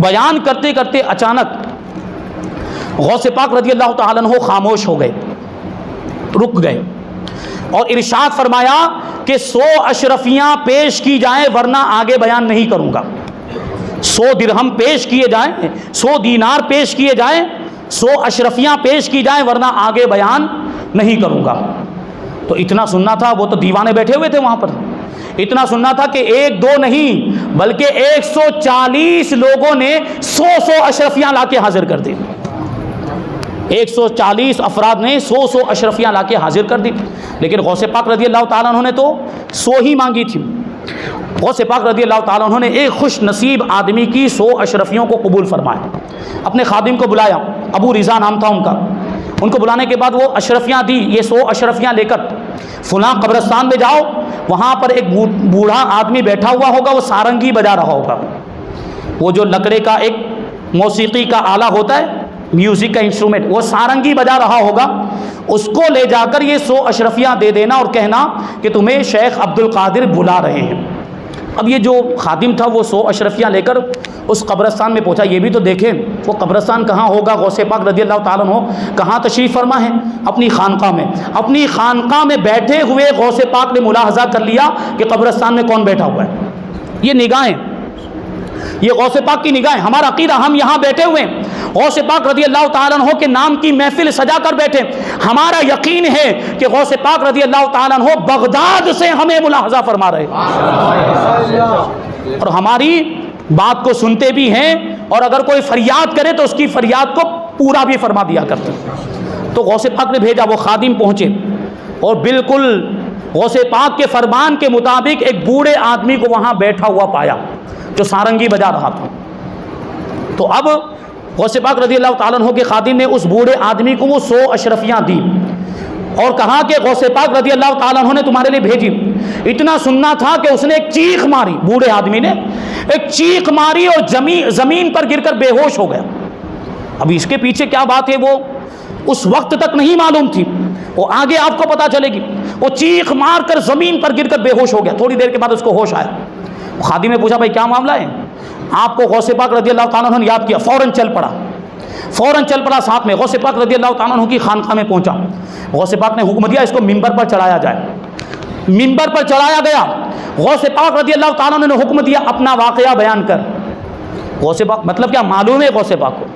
بیان کرتے کرتے اچانک غوث پاک رضی اللہ تعالیٰ عنہ خاموش ہو گئے، رک گئے اور ارشاد فرمایا کہ 100 اشرفیاں پیش کی جائیں ورنہ آگے بیان نہیں کروں گا۔ 100 درہم پیش کیے جائیں، 100 دینار پیش کیے جائیں، 100 اشرفیاں پیش کی جائیں ورنہ آگے بیان نہیں کروں گا۔ تو اتنا سننا تھا، وہ تو دیوانے بیٹھے ہوئے تھے وہاں پر، اتنا سننا تھا کہ ایک دو نہیں بلکہ 140 لوگوں نے 100 اشرفیاں لا کے حاضر کر دی۔ 140 افراد نے 100 اشرفیاں لا کے حاضر کر دی، لیکن غوث پاک رضی اللہ تعالیٰ عنہ نے تو 100 ہی مانگی تھی۔ غوث پاک رضی اللہ تعالیٰ عنہ نے ایک خوش نصیب آدمی کی 100 اشرفیوں کو قبول فرمایا، اپنے خادم کو بلایا، ابو رضا نام تھا ان کا۔ ان کو بلانے کے بعد وہ اشرفیاں دی، یہ 100 اشرفیاں لے کر فلاں قبرستان میں جاؤ، وہاں پر ایک بوڑھا آدمی بیٹھا ہوا ہوگا، وہ سارنگی بجا رہا ہوگا، وہ جو لکڑے کا ایک موسیقی کا آلہ ہوتا ہے، میوزک کا انسٹرومنٹ، وہ سارنگی بجا رہا ہوگا، اس کو لے جا کر یہ 100 اشرفیاں دے دینا اور کہنا کہ تمہیں شیخ عبد القادر بلا رہے ہیں۔ اب یہ جو خادم تھا وہ 100 اشرفیاں لے کر اس قبرستان میں پہنچا۔ یہ بھی تو دیکھیں وہ قبرستان کہاں ہوگا، غوث پاک رضی اللہ تعالیٰ عنہ کہاں تشریف فرما ہے؟ اپنی خانقاہ میں۔ اپنی خانقاہ میں بیٹھے ہوئے غوث پاک نے ملاحظہ کر لیا کہ قبرستان میں کون بیٹھا ہوا ہے۔ یہ نگاہیں، یہ غوث پاک کی نگاہیں، ہمارا عقیدہ، ہم یہاں بیٹھے ہوئے ہیں، غوث پاک رضی اللہ تعالیٰ عنہ کے نام کی محفل سجا کر بیٹھے، ہمارا یقین ہے کہ غوث پاک رضی اللہ تعالیٰ عنہ بغداد سے ہمیں ملاحظہ فرما رہے اور ہماری بات کو سنتے بھی ہیں، اور اگر کوئی فریاد کرے تو اس کی فریاد کو پورا بھی فرما دیا کرتے ہیں۔ تو غوث پاک نے بھیجا، وہ خادم پہنچے اور بالکل غوث پاک کے فرمان کے مطابق ایک بوڑھے آدمی کو وہاں بیٹھا ہوا پایا جو سارنگی بجا رہا تھا۔ تو اب غوث پاک رضی اللہ تعالیٰ عنہ کے خادم نے اس بوڑھے آدمی کو وہ 100 اشرفیاں دی اور کہا کہ غوث پاک رضی اللہ تعالیٰ عنہ نے تمہارے لیے بھیجی۔ اتنا سننا تھا کہ اس نے ایک چیخ ماری، بوڑھے آدمی نے ایک چیخ ماری اور زمین پر گر کر بے ہوش ہو گیا۔ اب اس کے پیچھے کیا بات ہے وہ اس وقت تک نہیں معلوم تھی، وہ آگے آپ کو پتا چلے گی۔ وہ چیخ مار کر زمین پر گر کر بے ہوش ہو گیا۔ تھوڑی دیر کے بعد اس کو ہوش آیا۔ خادم نے پوچھا بھائی کیا معاملہ ہے؟ آپ کو غوث پاک رضی اللہ تعالیٰ عنہ نے یاد کیا، فوراً چل پڑا ساتھ میں غوث پاک رضی اللہ تعالیٰ عنہ کی خانقاہ میں پہنچا۔ غوث پاک نے حکم دیا اس کو منبر پر چڑھایا جائے۔ منبر پر چڑھایا گیا۔ غوث پاک رضی اللہ تعالیٰ عنہ نے حکم دیا اپنا واقعہ بیان کر۔ غوث پاک مطلب کیا معلوم ہے غوث پاک کو؟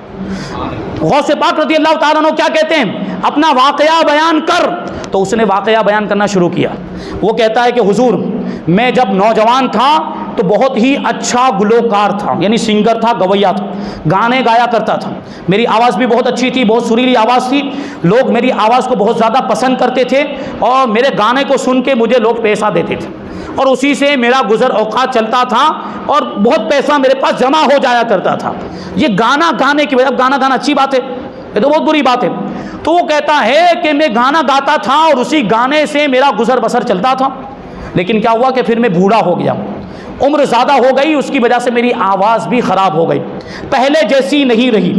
غوث پاک رضی اللہ تعالیٰ عنہ کیا کہتے ہیں؟ اپنا واقعہ بیان کر۔ تو اس نے واقعہ بیان کرنا شروع کیا۔ وہ کہتا ہے کہ حضور میں جب نوجوان تھا تو بہت ہی اچھا گلوکار تھا، یعنی سنگر تھا، گویا تھا، گانے گایا کرتا تھا۔ میری آواز بھی بہت اچھی تھی، بہت سریلی آواز تھی، لوگ میری آواز کو بہت زیادہ پسند کرتے تھے اور میرے گانے کو سن کے مجھے لوگ پیسہ دیتے تھے اور اسی سے میرا گزر اوقات چلتا تھا اور بہت پیسہ میرے پاس جمع ہو جایا کرتا تھا۔ یہ گانا گانے کی وجہ، اب گانا گانا اچھی بات ہے، یہ تو بہت بری بات ہے۔ تو وہ کہتا ہے کہ میں گانا گاتا تھا اور اسی گانے سے میرا گزر بسر چلتا تھا، لیکن کیا ہوا کہ پھر میں بوڑھا ہو گیا، عمر زیادہ ہو گئی، اس کی وجہ سے میری آواز بھی خراب ہو گئی، پہلے جیسی نہیں رہی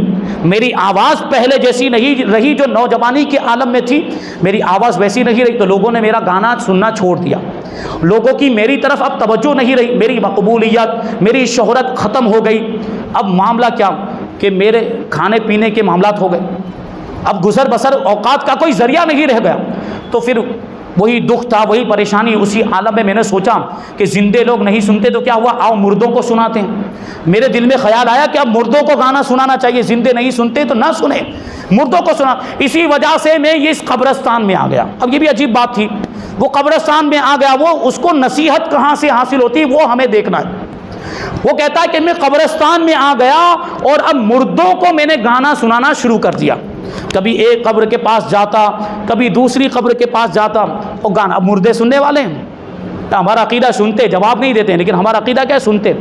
میری آواز، پہلے جیسی نہیں رہی، جو نوجوانی کے عالم میں تھی میری آواز ویسی نہیں رہی۔ تو لوگوں نے میرا گانا سننا چھوڑ دیا، لوگوں کی میری طرف اب توجہ نہیں رہی، میری مقبولیت، میری شہرت ختم ہو گئی۔ اب معاملہ کیا کہ میرے کھانے پینے کے معاملات ہو گئے، اب گزر بسر اوقات کا کوئی ذریعہ نہیں رہ گیا۔ تو پھر وہی دکھ تھا، وہی پریشانی، اسی عالم میں نے سوچا کہ زندے لوگ نہیں سنتے تو کیا ہوا، آؤ مردوں کو سناتے ہیں۔ میرے دل میں خیال آیا کہ اب مردوں کو گانا سنانا چاہیے، زندے نہیں سنتے تو نہ سنیں، مردوں کو سنا۔ اسی وجہ سے میں اس قبرستان میں آ گیا۔ اب یہ بھی عجیب بات تھی، وہ قبرستان میں آ گیا، وہ اس کو نصیحت کہاں سے حاصل ہوتی وہ ہمیں دیکھنا ہے۔ وہ کہتا ہے کہ میں قبرستان میں آ گیا اور اب مردوں کو میں نے گانا سنانا شروع کر دیا۔ کبھی ایک قبر کے پاس جاتا، کبھی دوسری قبر کے پاس جاتا، اور گانا، اب مردے سننے والے ہیں، ہمارا عقیدہ سنتے، جواب نہیں دیتے ہیں، لیکن ہمارا عقیدہ کیا ہے، سنتے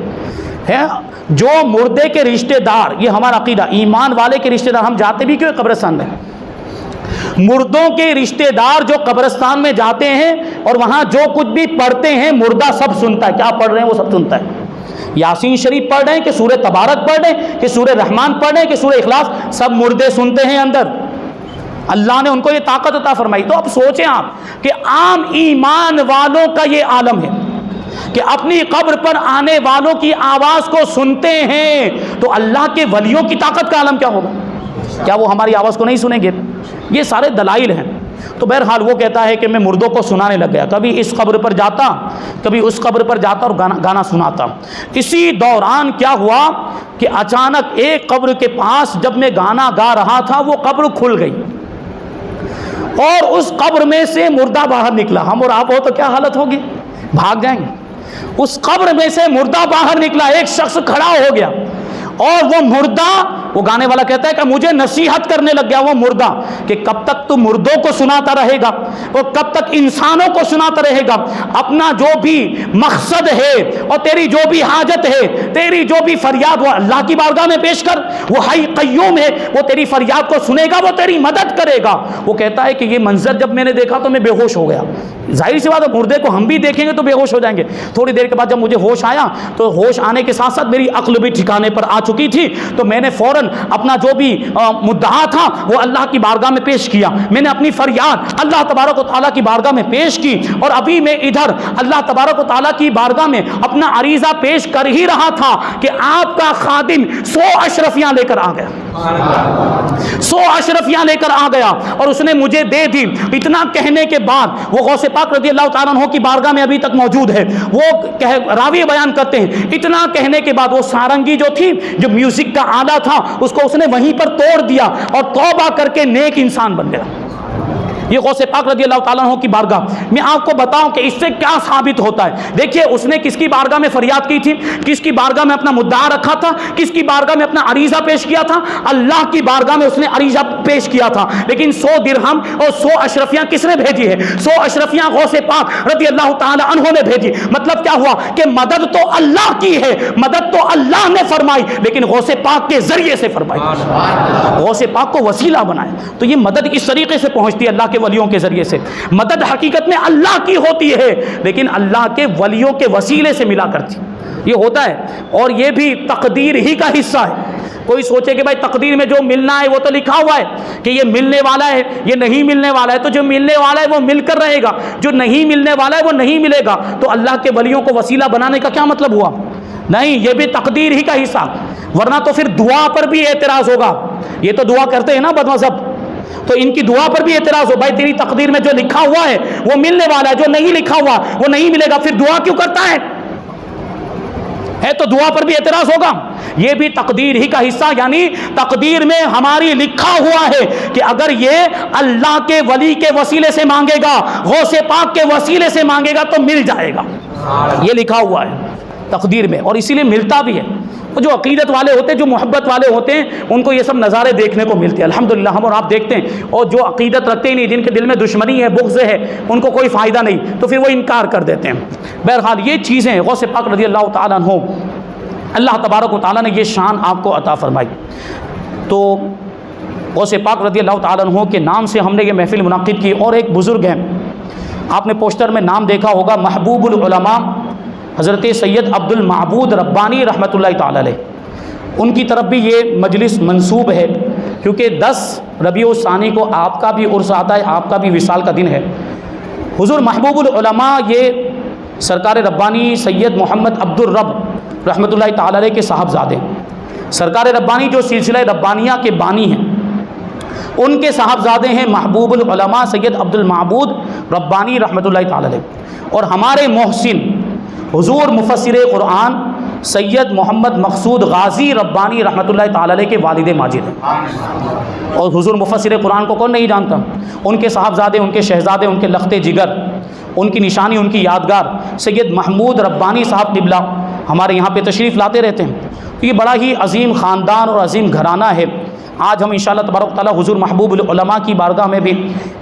ہیں۔ جو مردے کے رشتہ دار، یہ ہمارا عقیدہ، ایمان والے کے رشتہ دار، ہم جاتے بھی کیوں قبرستان میں، مردوں کے رشتہ دار جو قبرستان میں جاتے ہیں اور وہاں جو کچھ بھی پڑھتے ہیں مردہ سب سنتا ہے، کیا پڑھ رہے ہیں وہ سب سنتا ہے۔ یاسین شریف پڑھ رہے ہیں کہ سورہ تبارک پڑھ رہے ہیں کہ سورہ رحمان پڑھ رہے ہیں کہ سورہ اخلاص، سب مردے سنتے ہیں اندر۔ اللہ نے ان کو یہ طاقت عطا فرمائی۔ تو اب سوچیں آپ کہ عام ایمان والوں کا یہ عالم ہے کہ اپنی قبر پر آنے والوں کی آواز کو سنتے ہیں، تو اللہ کے ولیوں کی طاقت کا عالم کیا ہوگا؟ کیا وہ ہماری آواز کو نہیں سنیں گے؟ یہ سارے دلائل ہیں۔ تو بہرحال وہ کہتا ہے کہ میں مردوں کو سنانے لگ گیا، کبھی اس قبر پر جاتا، کبھی اس قبر پر جاتا اور گانا سناتا۔ اسی دوران کیا ہوا کہ اچانک ایک قبر کے پاس جب میں گانا گا رہا تھا وہ قبر کھل گئی اور اس قبر میں سے مردہ باہر نکلا۔ ہم اور آپ ہو تو کیا حالت ہوگی، بھاگ جائیں گے۔ اس قبر میں سے مردہ باہر نکلا، ایک شخص کھڑا ہو گیا اور وہ مردہ، وہ گانے والا کہتا ہے کہ مجھے نصیحت کرنے لگ گیا وہ مردہ کہ کب تک تو مردوں کو سناتا رہے گا اور کب تک انسانوں کو سناتا رہے گا، اپنا جو بھی مقصد ہے اور تیری جو بھی حاجت ہے، تیری جو بھی فریاد وہ اللہ کی بارگاہ میں پیش کر، وہ حی قیوم ہے، وہ تیری فریاد کو سنے گا، وہ تیری مدد کرے گا۔ وہ کہتا ہے کہ یہ منظر جب میں نے دیکھا تو میں بے ہوش ہو گیا۔ ظاہر سی بات ہے، مردے کو ہم بھی دیکھیں گے تو بے ہوش ہو جائیں گے۔ تھوڑی دیر کے بعد جب مجھے ہوش آیا تو ہوش آنے کے ساتھ ساتھ میری عقل بھی ٹھکانے پر آ چکی تھی، تو میں نے فوراً اپنا جو بھی مدعا تھا وہ اللہ کی بارگاہ میں پیش کیا۔ میں نے اپنی فریاد اللہ تبارک و تعالیٰ کی بارگاہ میں پیش کی، اور ابھی میں ادھر اللہ تبارک و تعالیٰ کی بارگاہ میں اپنا عریضہ پیش کر ہی رہا تھا کہ آپ کا خادم 100 اشرفیاں لے کر آ گیا، 100 اشرفیاں لے کر آ گیا اور اس نے مجھے دے دی۔ اتنا کہنے کے بعد وہ غوث پاک رضی اللہ تعالیٰ عنہ کی بارگاہ میں ابھی تک موجود ہے، وہ راوی بیان کرتے ہیں، اتنا کہنے کے بعد وہ سارنگی جو تھی، جو میوزک کا آلہ تھا، اس کو اس نے وہیں پر توڑ دیا اور توبہ کر کے نیک انسان بن گیا۔ یہ غوث پاک رضی اللہ تعالیٰ عنہ کی بارگاہ، میں آپ کو بتاؤں کہ اس سے کیا ثابت ہوتا ہے۔ دیکھیے اس نے کس کی بارگاہ میں فریاد کی تھی، کس کی بارگاہ میں اپنا مدعا رکھا تھا، کس کی بارگاہ میں اپنا عریضہ پیش کیا تھا، اللہ کی بارگاہ میں اس نے عریضہ پیش کیا تھا۔ لیکن 100 درہم اور 100 اشرفیاں کس نے بھیجی ہے؟ 100 اشرفیاں غوث پاک رضی اللہ تعالیٰ عنہ نے بھیجی۔ مطلب کیا ہوا کہ مدد تو اللہ کی ہے، مدد تو اللہ نے فرمائی، لیکن غوث پاک کے ذریعے سے فرمائی، غوث پاک کو وسیلہ بنائے۔ تو یہ مدد اس طریقے سے پہنچتی ہے اللہ کے ولیوں کے ذریعے سے۔ مدد حقیقت میں اللہ کی ہوتی ہے، لیکن اللہ کے ولیوں کے وسیلے سے ملا کرتی، یہ ہوتا ہے۔ اور یہ بھی تقدیر ہی کا حصہ ہے۔ کوئی سوچے کہ بھائی تقدیر میں جو ملنا ہے وہ تو لکھا ہوا ہے کہ یہ ملنے والا ہے، یہ نہیں ملنے والا ہے، تو جو ملنے والا ہے وہ مل کر رہے گا، جو نہیں ملنے والا ہے وہ نہیں ملے گا۔ تو اللہ کے ولیوں کو وسیلہ بنانے کا کیا مطلب ہوا؟ نہیں، یہ بھی تقدیر ہی کا حصہ، ورنہ تو پھر دعا پر بھی اعتراض ہوگا۔ یہ تو دعا کرتے ہیں نا بد مذہب، تو ان کی دعا پر بھی اعتراض ہو، بھائی تیری تقدیر میں جو لکھا ہوا ہے وہ ملنے والا ہے، جو نہیں لکھا ہوا وہ نہیں ملے گا، پھر دعا کیوں کرتا ہے تو دعا پر بھی اعتراض ہوگا۔ یہ بھی تقدیر ہی کا حصہ، یعنی تقدیر میں ہماری لکھا ہوا ہے کہ اگر یہ اللہ کے ولی کے وسیلے سے مانگے گا، غوث پاک کے وسیلے سے مانگے گا تو مل جائے گا، یہ لکھا ہوا ہے۔ تقدیر میں، اور اسی لیے ملتا بھی ہے۔ اور جو عقیدت والے ہوتے ہیں، جو محبت والے ہوتے ہیں، ان کو یہ سب نظارے دیکھنے کو ملتے ہیں الحمدللہ۔ ہم اور آپ دیکھتے ہیں، اور جو عقیدت رکھتے ہی نہیں، جن کے دل میں دشمنی ہے، بغض ہے، ان کو کوئی فائدہ نہیں، تو پھر وہ انکار کر دیتے ہیں۔ بہرحال یہ چیزیں غوث پاک رضی اللہ تعالیٰ عنہ، اللہ تبارک و تعالیٰ نے یہ شان آپ کو عطا فرمائی۔ تو غوث پاک رضی اللہ تعالیٰ عنہ کے نام سے ہم نے یہ محفل منعقد کی۔ اور ایک بزرگ ہیں، آپ نے پوسٹر میں نام دیکھا ہوگا، محبوب العلماء حضرت سید عبد المعبود ربانی رحمۃ اللہ تعالی علیہ، ان کی طرف بھی یہ مجلس منسوب ہے، کیونکہ 10 ربیع الثانی کو آپ کا بھی عرس آتا ہے، آپ کا بھی وصال کا دن ہے۔ حضور محبوب العلماء یہ سرکار ربانی سید محمد عبد الرب رحمۃ اللہ تعالی علیہ کے صاحبزادے، سرکار ربانی جو سلسلہ ربانیہ کے بانی ہیں، ان کے صاحبزادے ہیں محبوب العلماء سید عبد المعبود ربانی رحمۃ اللہ تعالی علیہ۔ اور ہمارے محسن حضور مفسر قرآن سید محمد مقصود غازی ربانی رحمۃ اللہ تعالی علیہ کے والد ماجد ہیں۔ اور حضور مفسر قرآن کو کون نہیں جانتا؟ ان کے صاحبزادے، ان کے شہزادے، ان کے لخت جگر، ان کی نشانی، ان کی یادگار سید محمود ربانی صاحب قبلہ ہمارے یہاں پہ تشریف لاتے رہتے ہیں۔ تو یہ بڑا ہی عظیم خاندان اور عظیم گھرانہ ہے۔ آج ہم انشاءاللہ تبارک تعالیٰ حضور محبوب العلماء کی بارگاہ میں بھی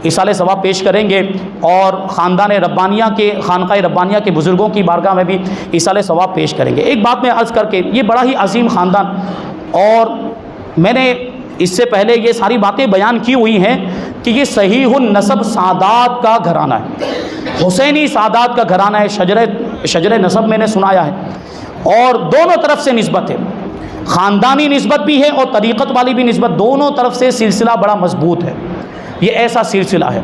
ایصال ثواب پیش کریں گے، اور خاندان ربانیہ کے، خانقاہ ربانیہ کے بزرگوں کی بارگاہ میں بھی ایصال ثواب پیش کریں گے۔ ایک بات میں عرض کر کے، یہ بڑا ہی عظیم خاندان، اور میں نے اس سے پہلے یہ ساری باتیں بیان کی ہوئی ہیں کہ یہ صحیح النسب سادات کا گھرانہ ہے، حسینی سادات کا گھرانہ ہے۔ شجر نسب میں نے سنایا ہے، اور دونوں طرف سے نسبت ہے، خاندانی نسبت بھی ہے اور طریقت والی بھی نسبت، دونوں طرف سے سلسلہ بڑا مضبوط ہے۔ یہ ایسا سلسلہ ہے،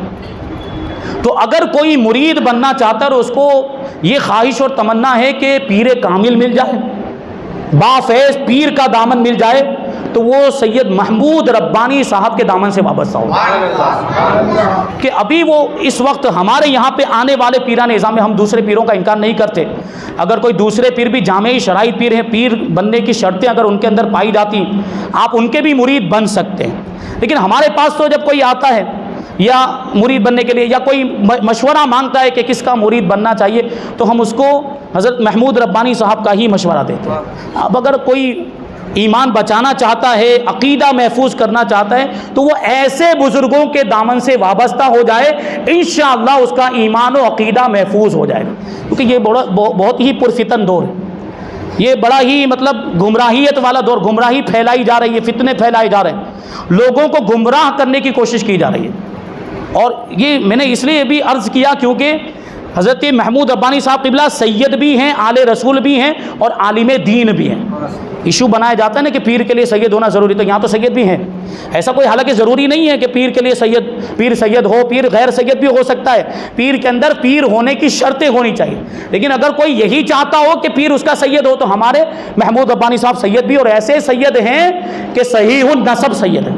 تو اگر کوئی مرید بننا چاہتا ہے اور اس کو یہ خواہش اور تمنا ہے کہ پیر کامل مل جائے، بافیض پیر کا دامن مل جائے، تو وہ سید محمود ربانی صاحب کے دامن سے وابستہ ہوگا۔ کہ ابھی وہ اس وقت ہمارے یہاں پہ آنے والے پیران نظام میں، ہم دوسرے پیروں کا انکار نہیں کرتے، اگر کوئی دوسرے پیر بھی جامعی شرائط پیر ہیں، پیر بننے کی شرطیں اگر ان کے اندر پائی جاتی، آپ ان کے بھی مرید بن سکتے ہیں۔ لیکن ہمارے پاس تو جب کوئی آتا ہے یا مرید بننے کے لیے، یا کوئی مشورہ مانگتا ہے کہ کس کا مرید بننا چاہیے، تو ہم اس کو حضرت محمود ربانی صاحب کا ہی مشورہ دیتے ہیں۔ اب اگر کوئی ایمان بچانا چاہتا ہے، عقیدہ محفوظ کرنا چاہتا ہے، تو وہ ایسے بزرگوں کے دامن سے وابستہ ہو جائے، انشاءاللہ اس کا ایمان و عقیدہ محفوظ ہو جائے گا۔ کیونکہ یہ بہت ہی پرفتن دور ہے، یہ بڑا ہی گمراہیت والا دور، گمراہی پھیلائی جا رہی ہے، فتنے پھیلائے جا رہے ہیں، لوگوں کو گمراہ کرنے کی کوشش کی جا رہی ہے۔ اور یہ میں نے اس لیے بھی عرض کیا کیونکہ حضرت محمود ربانی صاحب قبلہ سید بھی ہیں، آل رسول بھی ہیں، اور عالم دین بھی ہیں۔ ایشو بنایا جاتا ہے نا کہ پیر کے لیے سید ہونا ضروری، تو یہاں تو سید بھی ہیں، ایسا کوئی حالانکہ ضروری نہیں ہے کہ پیر کے لیے پیر سید ہو، پیر غیر سید بھی ہو سکتا ہے، پیر کے اندر پیر ہونے کی شرطیں ہونی چاہیے۔ لیکن اگر کوئی یہی چاہتا ہو کہ پیر اس کا سید ہو، تو ہمارے محمود ربانی صاحب سید بھی، اور ایسے سید ہیں کہ صحیح النسب سید ہیں۔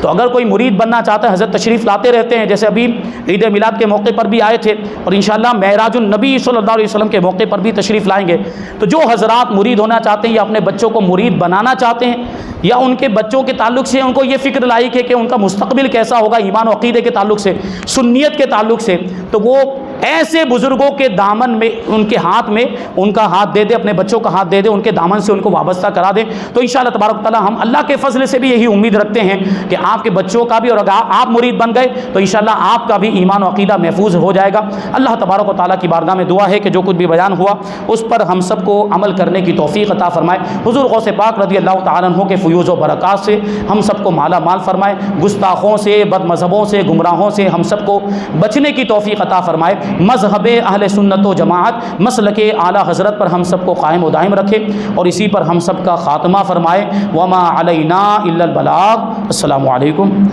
تو اگر کوئی مرید بننا چاہتا ہے، حضرت تشریف لاتے رہتے ہیں، جیسے ابھی عید میلاد کے موقع پر بھی آئے تھے، اور انشاءاللہ معراج النبی صلی اللہ علیہ وسلم کے موقع پر بھی تشریف لائیں گے۔ تو جو حضرات مرید ہونا چاہتے ہیں یا اپنے بچوں کو مرید بنانا چاہتے ہیں، یا ان کے بچوں کے تعلق سے ان کو یہ فکر لائی کہ ان کا مستقبل کیسا ہوگا ایمان و عقیدے کے تعلق سے، سنیت کے تعلق سے، تو وہ ایسے بزرگوں کے دامن میں، ان کے ہاتھ میں ان کا ہاتھ دے دے، اپنے بچوں کا ہاتھ دے دے، ان کے دامن سے ان کو وابستہ کرا دے۔ تو انشاءاللہ تبارک تعالیٰ ہم اللہ کے فضل سے بھی یہی امید رکھتے ہیں کہ آپ کے بچوں کا بھی، اور اگر آپ مرید بن گئے تو انشاءاللہ آپ کا بھی ایمان و عقیدہ محفوظ ہو جائے گا۔ اللہ تبارک و تعالیٰ کی بارگاہ میں دعا ہے کہ جو کچھ بھی بیان ہوا اس پر ہم سب کو عمل کرنے کی توفیق عطا فرمائے۔ حضور غوث پاک رضی اللہ تعالیٰ عنہ کے فیوز و برکات سے ہم سب کو مالا مال فرمائے، گستاخوں سے، بد مذہبوں سے، گمراہوں سے ہم سب کو بچنے کی توفیق عطا فرمائے۔ مذہب اہل سنت و جماعت مسلک اعلیٰ حضرت پر ہم سب کو قائم و دائم رکھے، اور اسی پر ہم سب کا خاتمہ فرمائے۔ وما علینا الا البلاغ۔ السلام علیکم۔